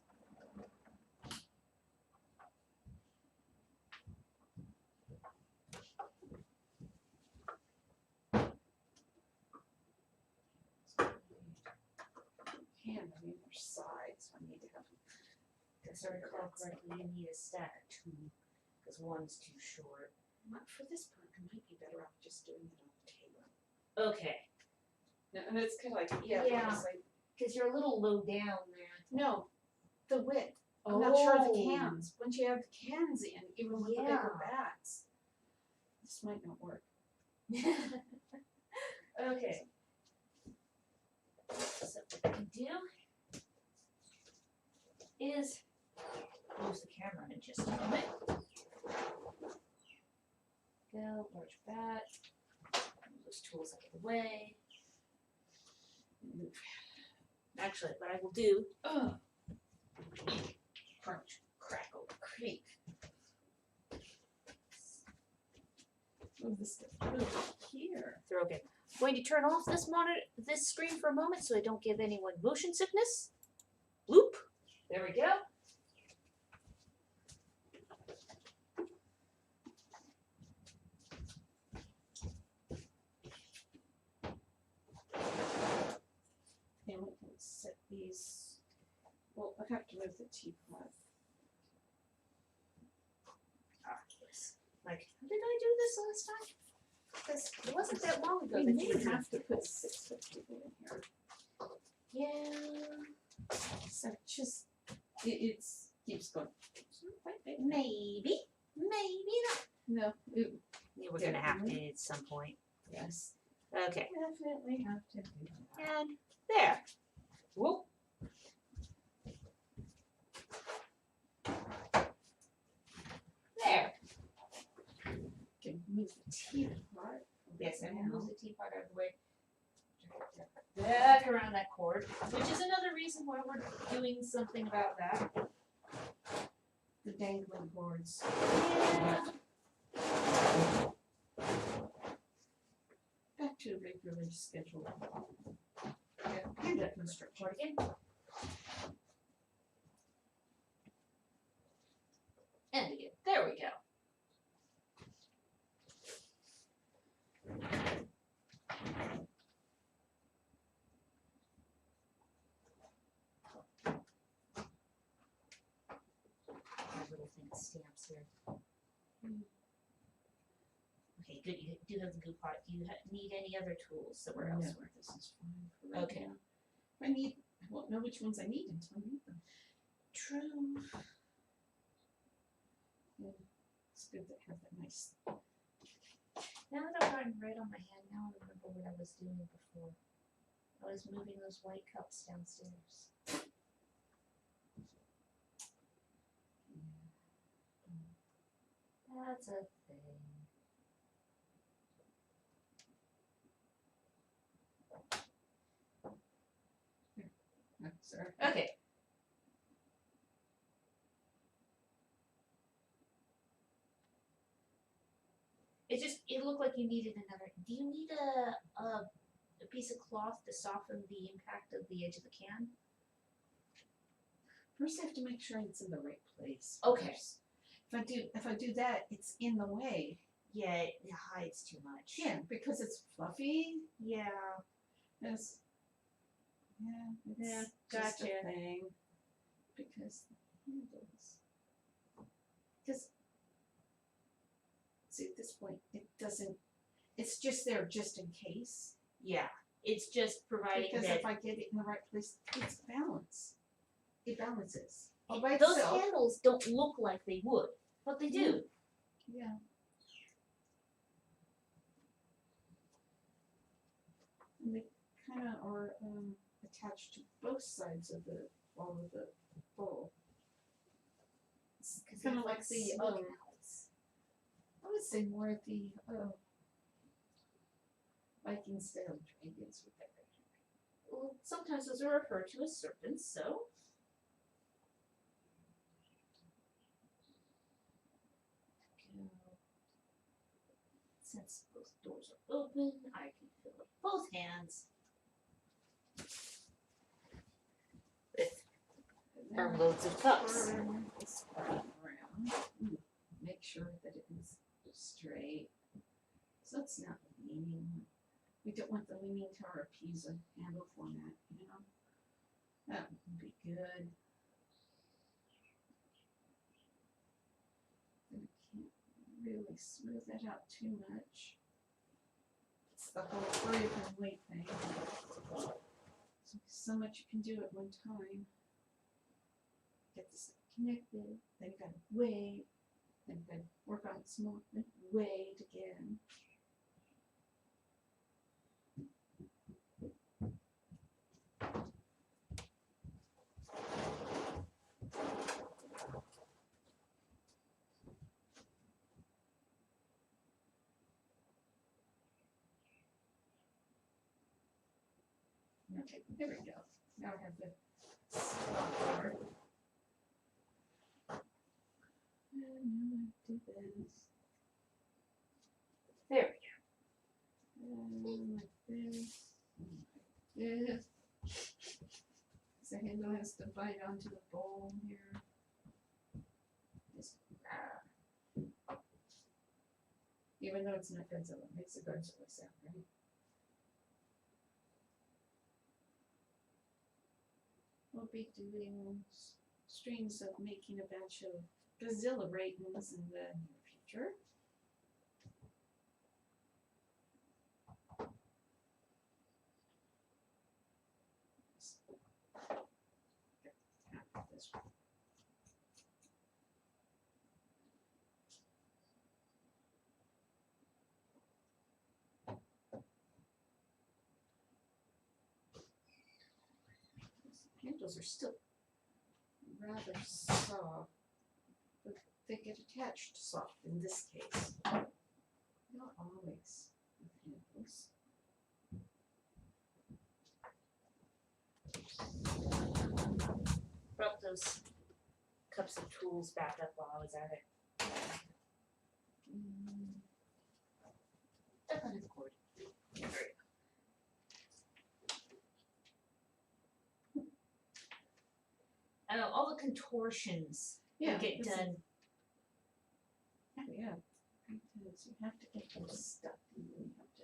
Hand on either side, so I need to have. If I recall correctly, you need a stack of 2 because one's too short. For this part, I might be better off just doing it on the table. Okay. No, and it's kind of like, Yeah. because Because you're a little low down there. no, the width. I'm not sure of the cans. Once you have the cans in, even with the bigger bats, this might not work. Okay. So what I can do is use the camera in just a moment. Go, large bat. Move those tools out of the way. Move. Actually, what I will do, Crunch, crackle, creak. Move this stuff over here. throw it. I'm going to turn off this screen for a moment so I don't give anyone motion sickness. Bloop. There we go. And we can set these. Well, I have to move the teapot. Yes. Like, did I do this last time? Because it wasn't that long ago We that may you have to put 650 in here. Yeah. So just, it keeps going. Maybe. Maybe not. No, We're going to have to at some point. yes. Okay. Definitely have to do that. And there. Whoop. There. Can move the teapot. Yes, and we'll move the teapot out of the way. Back around that cord, which is another reason why we're doing something about that. The dangling boards. Yeah. Back to regularly scheduled. And that construction. Cord again. And again. There we go. Little thing of stamps here. Okay, good. You do have the glue pot. Do you need any other tools somewhere else? No, this is fine for right Okay. now. I won't know which ones I need until I need them. True. Yeah, it's good to have that nice. Now that I've gotten red on my hand, now I remember what I was doing before. I was moving those white cups downstairs. That's a thing. No, sorry. Okay. It looked like you needed another. Do you need a piece of cloth to soften the impact of the edge of the can? First, I have to make sure it's in the right place. Okay. first. if I do that, it's in the way. Yeah, it hides too much. Yeah, because it's fluffy. Yeah. It's, it's Yeah, just gotcha. a thing. Because the handles. Because see, at this point, it doesn't. It's just there just in case. Yeah. It's just providing Because that if I get it in the right place, it's balance. It balances. All by those itself. handles don't look like they would, but they do. Yeah. And they kind of are attached to both sides of the wall of the bowl. It's kind of like the I would say more of the Viking style dragons with that. Well, sometimes those are referred to as serpents, so. Since those doors are open, I can fill up both hands with our loads of cups. Turn this around. Make sure that it is straight. So it's not leaning. We don't want the leaning tower Pisa handle format, you know? That would be good. And I can't really smooth that out too much. It's the whole hurry up and wait thing. So much you can do at one time. Get this connected, then you gotta wait, then you gotta work on it some more, then wait again. Okay, there we go. Now I have the stop bar. And now I do this. There And like this. And like this. The handle has to bite onto the bowl here. Just, even though it's not Godzilla, it makes a Godzilla sound, right? We'll be doing streams of making a batch of Godzilla ratings in the near future. This one. Handles are still rather soft, but they get attached soft in this case. Not always with handles. brought those cups of tools back up while I was at it. Up on the cord. There we go. I know all the contortions Yeah, get this is- done. Yeah, because you have to get those stuck, and then you have to.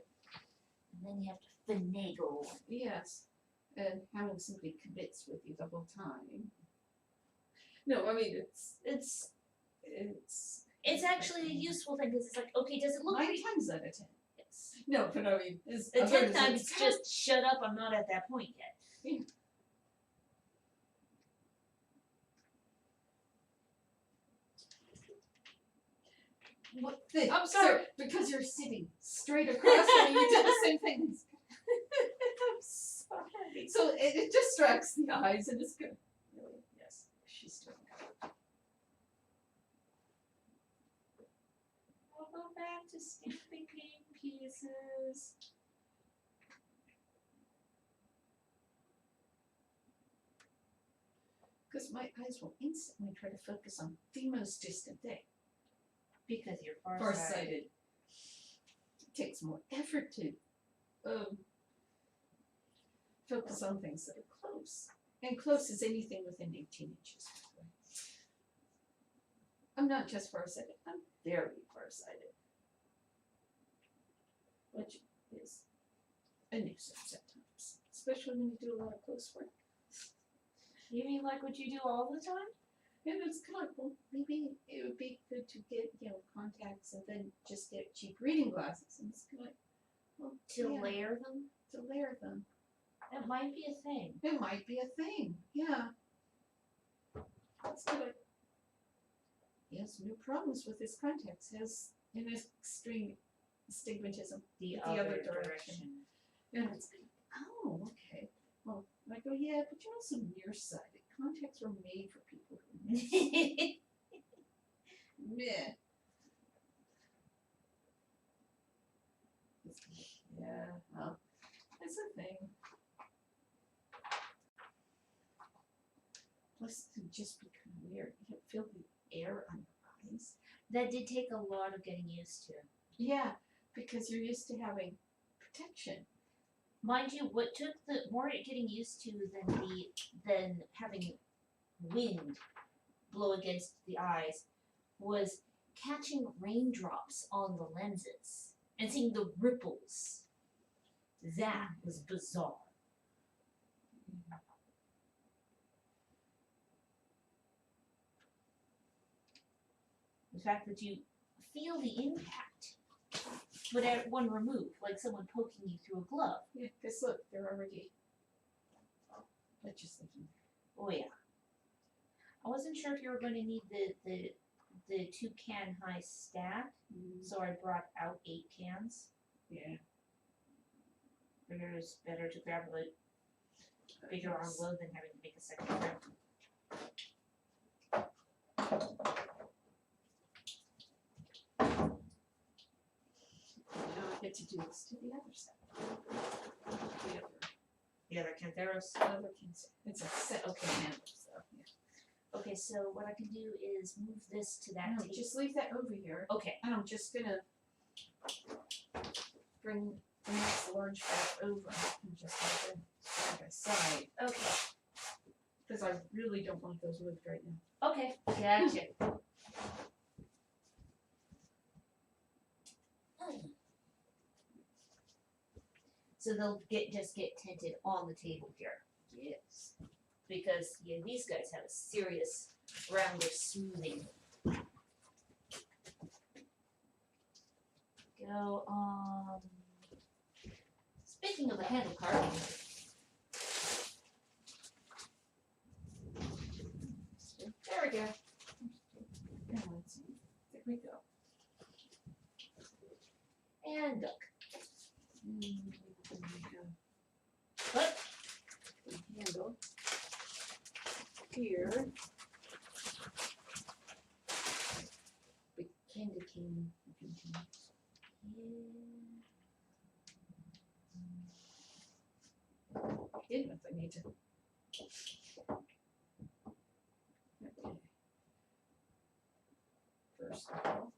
And then you have to finagle. Yes, and having somebody commits with you the whole time. No, I mean it's It's actually a useful thing because it's like, okay, does it look 9 pretty? times out of 10. Yes. No, but I mean, it's The 10th time it's just shut up. I'm not at that point yet. Yeah. What thing? I'm sorry. Because you're sitting straight across from me, you did the same thing. I'm sorry. So it distracts the eyes and it's good. Really? Yes, she's doing it. I'll go back to stamping pieces. Because my eyes will instantly try to focus on the most distant thing. Because you're Farsighted. farsighted. It takes more effort to focus on things that are close. And close is anything within 18 inches. I'm not just farsighted, I'm very farsighted. Which is a nuisance at times, especially when you do a lot of close work. You mean like what you do all the time? And it's kind of like, well, maybe it would be good to get, contacts and then just get cheap reading glasses. And it's kind of like, well, To yeah, layer them? to layer them. That might be a thing. It might be a thing, yeah. That's good. He has no problems with his contacts, has an extreme astigmatism The other other direction. direction. And it's like, oh, okay. Well, I go, yeah, but you're also nearsighted. Contacts were made for people who are meh. Yeah, well, it's a thing. Plus, it would just be kind of weird. You don't feel the air on your eyes. That did take a lot of getting used to. Yeah, because you're used to having protection. Mind you, what took the more getting used to than having wind blow against the eyes was catching raindrops on the lenses and seeing the ripples. That was bizarre. The fact that you feel the impact, but at one remove, like someone poking you through a glove. Yeah, because look, they're already legislating. Oh yeah. I wasn't sure if you were going to need the 2-can high stack, so I brought out 8 cans. Yeah. Figured it was better to grab a bigger arm load than having to make a second trip. Now I get to do this to the other side. The other Kantharos. The other cans. It's a set. Okay, handle. So yeah. Okay, so what I can do is move this to that No, table. just leave that over here. Okay. And I'm just gonna bring this large back over and just have them side by side. Okay. Because I really don't want those moved right now. Okay. Gotcha. So they'll just get tinted on the table here. Yes. Because these guys have a serious round of smoothing. Go on. Speaking of the handle card. There we go. There we go. And duck. But the handle here indicating hidden if I need to. Okay. First of all.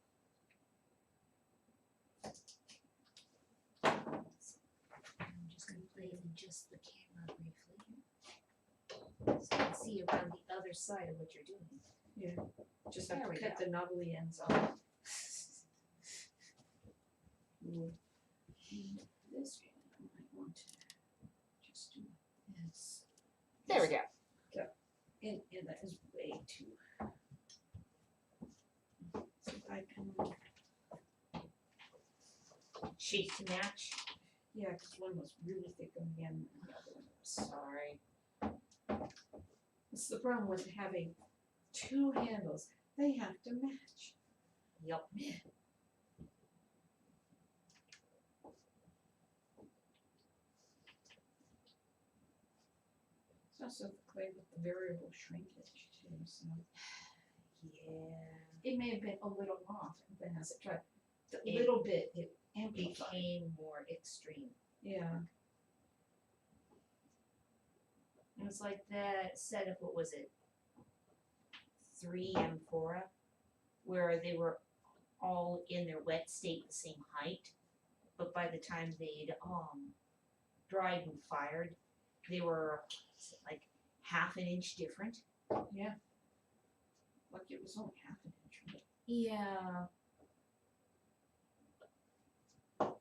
I'm just going to play in just the camera briefly here. So you can see around the other side of what you're doing. Yeah. Just have There to we cut go. the knobbly ends off. This one I might want to just do this. There we go. And that is way too. So I can, Sheet to match. yeah, because one was really thick on the end and the other one was. Sorry. It's the problem with having two handles. They have to match. Yep. It's also the clay with the variable shrinkage too, so Yeah. it may have been a little off, and then as it tried, a It little bit it amplified. Became more extreme. Yeah. It was like that set of, what was it? 3 amphora, where they were all in their wet state the same height, but by the time they'd dried and fired, they were like half an inch different. Yeah. Like it was only half an inch. Yeah. But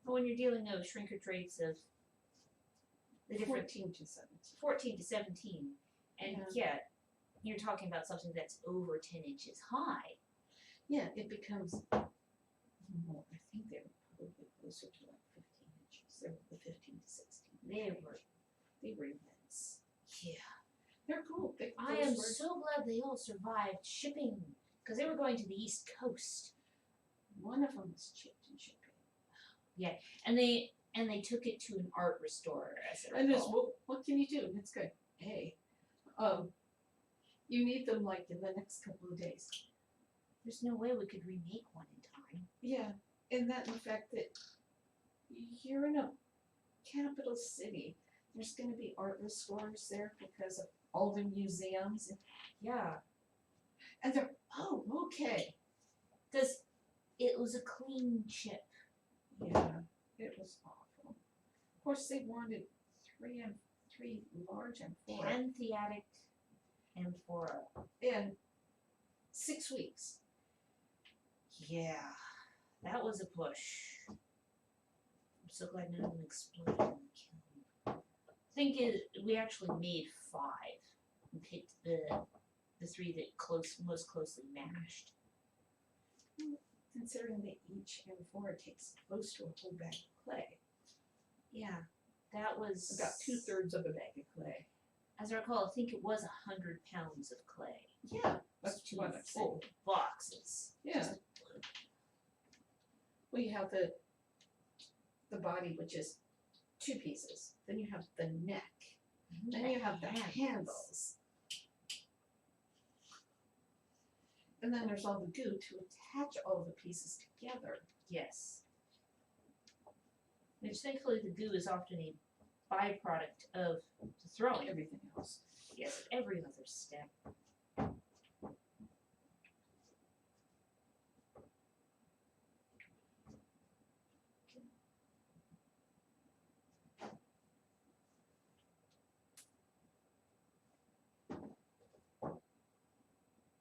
when you're dealing with shrinkage rates of the different 14 to 17. 14 to 17, and yet you're talking about something that's over 10 inches high. Yeah, it becomes more. I think they're probably closer to like 15 inches. They're the 15 to 16. They were immense. Yeah. They're cool. I am so glad they all survived shipping, because they were going to the East Coast. One of them was chipped in shipping. Yeah, and they took it to an art restorer, as I And recall. what can you do? It's good. Hey, you need them like in the next couple of days. There's no way we could remake one in time. Yeah, and that and the fact that you're in a capital city. There's going to be art restorers there because of all the museums. Yeah, And they're, oh, okay. because it was a clean chip. Yeah, it was awful. Of course, they wanted three large and 4 Kantharos Amphora. in 6 weeks. Yeah, that was a push. I'm so glad none of them exploded in the kiln. Thing is, we actually made 5 and picked the 3 that most closely matched. Considering that each M4 takes close to a whole bag of clay. Yeah, that was About 2/3 of a bag of clay. As I recall, I think it was 100 pounds of clay. Yeah, that's 2 what I'm saying. full boxes. Yeah. Well, you have the body, which is 2 pieces. Then you have the neck. Then you have the handles. And then there's all the goo to attach all the pieces together. Yes. Which thankfully the goo is often a byproduct of the throwing. Everything else. Yes, every other step.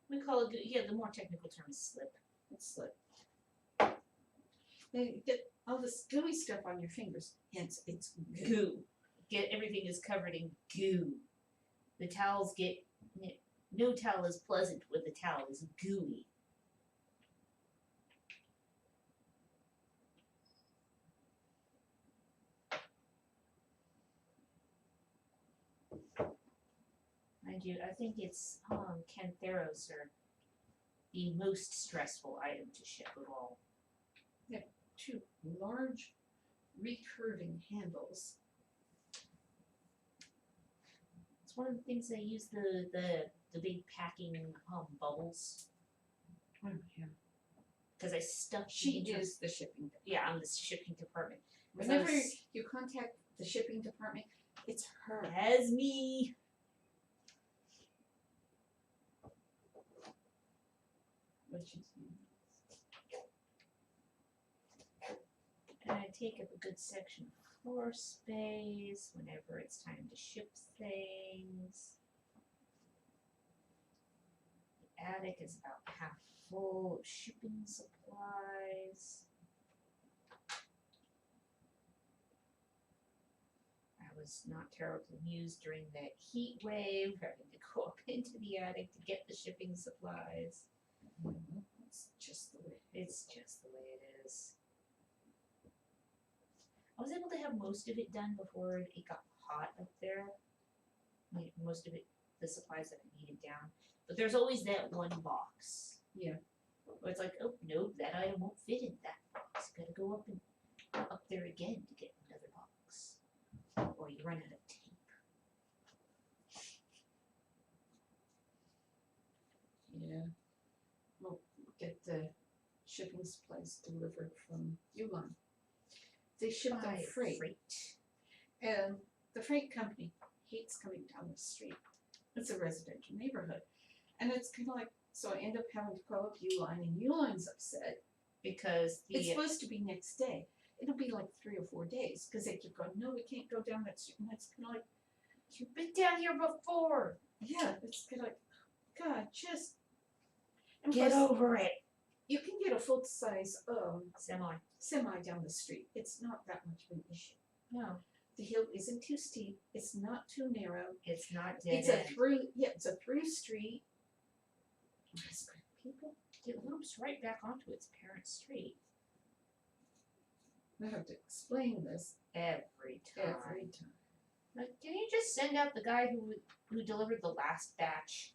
We call it goo. Yeah, the more technical term is slip. It's slip. Then you get all this gooey stuff on your fingers, hence it's Goo. Everything is covered in goo. The towels get no towel is pleasant when the towel is gooey. Mind you, I think it's Kantharos are the most stressful item to ship of all. 2 large recurving handles. It's one of the things they use the big packing bubbles. Oh, yeah. Because I stuffed She is the shipping department. Yeah, I'm the shipping department. Whenever you contact the shipping department, it's her. As me. What she's And I take up a good section of floor space whenever it's time to ship things. The attic is about half full of shipping supplies. I was not terribly amused during that heat wave, having to go up into the attic to get the shipping supplies. It's just the way. It's just the way it is. I was able to have most of it done before it got hot up there. Most of it, the supplies that I needed down. But there's always that one box. Yeah. Where it's like, oh, no, that item won't fit in that box. Gotta go up there again to get another box. Or you run out of tape. Yeah. We'll get the shipping supplies delivered from Uline. They ship them By freight. And the freight company hates coming down the street. It's a residential neighborhood. And it's kind of like, so I end up having to call up Uline, and Uline's upset because it's supposed to be next day. It'll be like 3 or 4 days because they keep going, no, we can't go down that street. And it's kind of like, You've been down here before. Yeah, it's like, God, just. And Get plus, over it. you can get a full size Semi. down the street. It's not that much of an issue. No, The hill isn't too steep. It's not too narrow. it's not dead It's end. it's a through street. People, It loops right back onto its parent street I have to explain this every time. every time. Like, can you just send out the guy who delivered the last batch?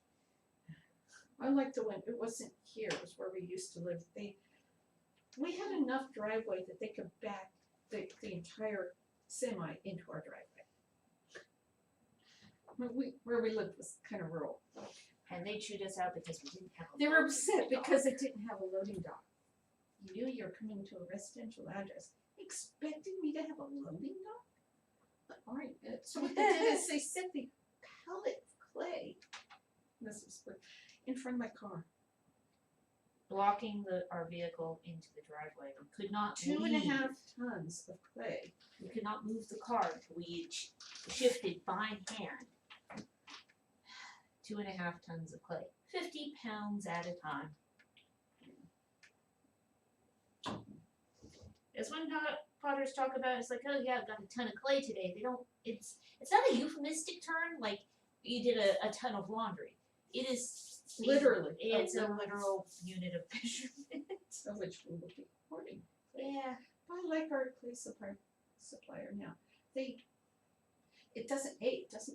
I like the one, it wasn't here, it was where we used to live. We had enough driveway that they could back the entire semi into our driveway. Where we lived was kind of rural. And they chewed us out because we didn't have a They were loading upset dock. because it didn't have a loading dock. You knew you were coming to a residential address, expecting me to have a loading dock? But, all right, so what they did is they set the pallet of clay, this was in front of my car. blocking our vehicle into the driveway. We could not 2.5 tons of clay. We could not move the car until we shifted by hand. 2.5 tons of clay. 50 pounds at a time. That's when potters talk about, it's like, oh yeah, I've got a ton of clay today. They don't, it's not a euphemistic term like you did a ton of laundry. It is Literally. It's a literal unit of measurement. Of which we will be recording. Yeah. I like our clay supplier now. It doesn't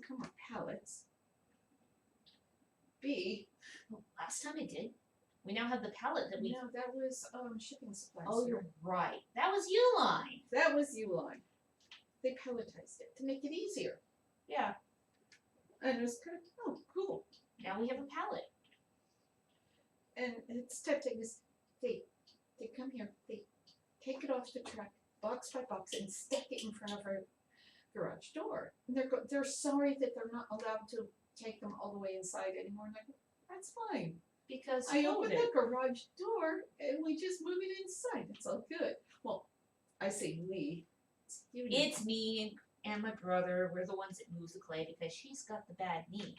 come with pallets. B, Well, last time it did. We now have the pallet that we. no, that was shipping supplies. Oh, you're right. That was Uline. That was Uline. They palletized it to make it easier. Yeah. And it was kind of, oh, cool. Now we have a pallet. And it's tempting is they come here, they take it off the truck, box by box, and stick it in front of our garage door. And they're sorry that they're not allowed to take them all the way inside anymore. And I'm like, that's fine. Because I open the garage door and we just move it inside. It's all good. Well, I say we. It's me and my brother. We're the ones that move the clay because she's got the bad knee.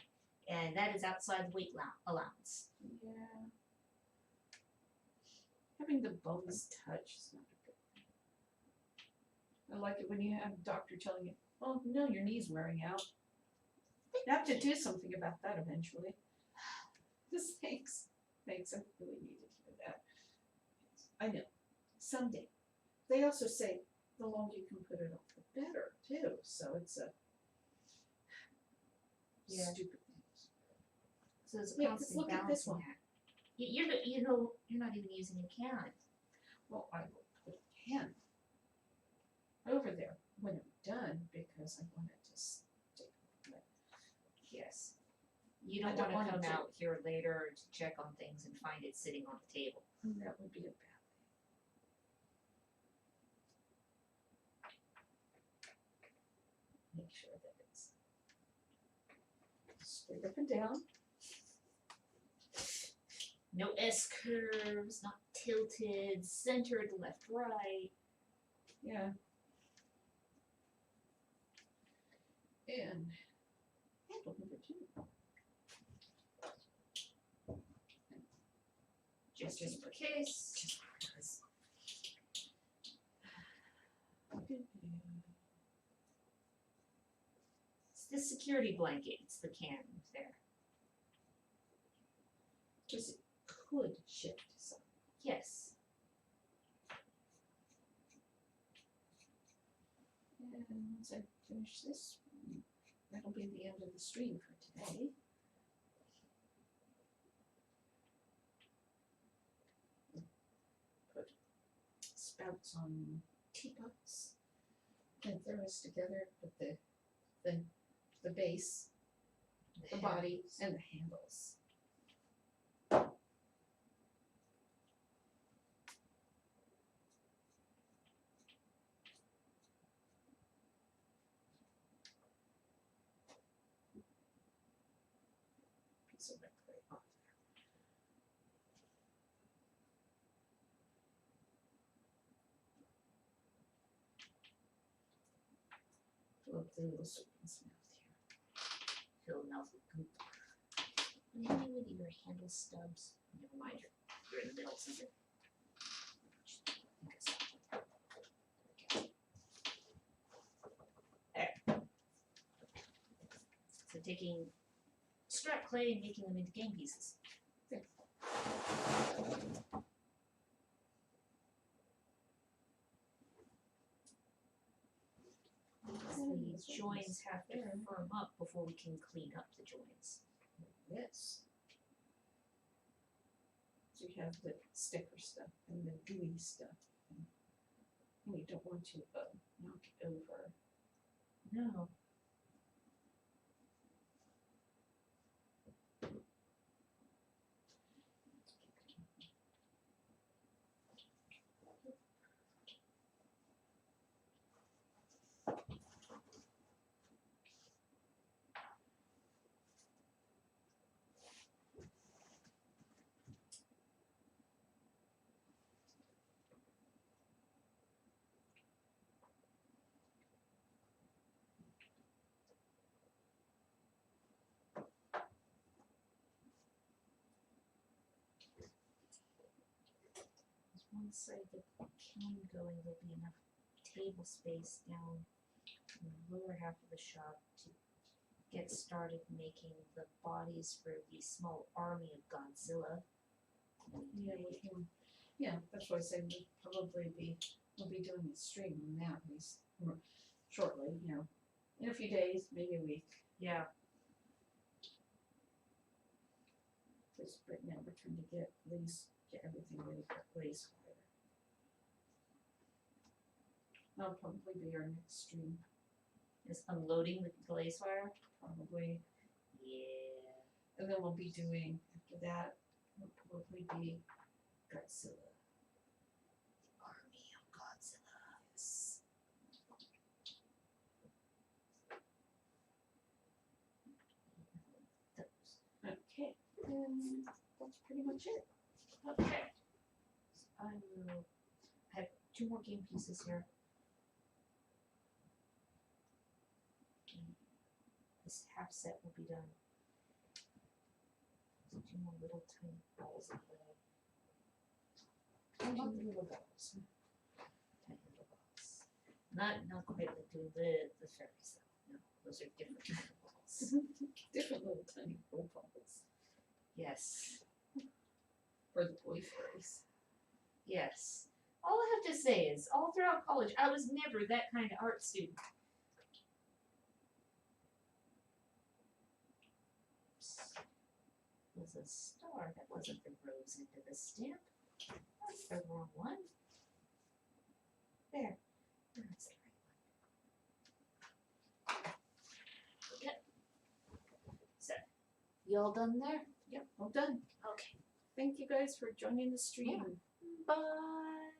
And that is outside the weight allowance. Yeah. Having the bones touch is not a good thing. I like it when you have a doctor telling you, oh, no, your knee's wearing out. You have to do something about that eventually. Just thanks. Thanks, I really needed to hear that. I know. Someday. They also say the longer you can put it off, the better, too. So it's a stupid thing. So it's a Yeah, constant look at this balancing one. act. You're not even using a can. Well, I will put a can over there when I'm done because I want it to stick. Yes. You I don't don't want to want come it to. out here later to check on things and find it sitting on the table. That would be a bad thing. Make sure that it's straight up and down. No S curves, not tilted, centered left, right. Yeah. And handle number 2. Just in case. It's the security blanket. It's the can there. Because it could shift some. Yes. And once I finish this, that'll be the end of the stream for today. Put spouts on teapots, and throw us together with the base, the body, and the handles. Piece of that clay off there. We'll do a little serpent's mouth here. mouth of goop. Maybe with your handle stubs. Never mind, you're in the middle of something. There. So taking scrap clay and making them into game pieces. There. The joins have to firm up before we can clean up the joins. Yes. So you have the sticker stuff and the gooey stuff. And you don't want to knock it over. No. Once I get the kiln going, there'll be enough table space down in the lower half of the shop to get started making the bodies for the small army of Godzilla. Yeah, we can. Yeah, that's why I said we'll be doing a stream on that at least shortly. You know, in a few days, maybe a week. Yeah. Because right now we're trying to get everything ready for glaze wire. That'll probably be our next stream. Is unloading the glaze wire? Probably. Yeah. And then we'll be doing, after that, will probably be Godzilla. Army of Godzilla. Yes. Okay, and that's pretty much it. Okay. So I have 2 more game pieces here. And this half set will be done. So 2 more little tiny balls of clay. I love the little balls. Tiny little balls. Not quite like doing the fairies though. No, those are different kind of balls. Different little tiny little balls. Yes. For the boy fairies. Yes. All I have to say is, all throughout college, I was never that kind of art student. It was a star. That wasn't the rose end of the stamp. That's the wrong one. There. That's the right one. Yep. So, you all done there? Yep, all done. Okay. Thank you guys for joining the stream. Bye.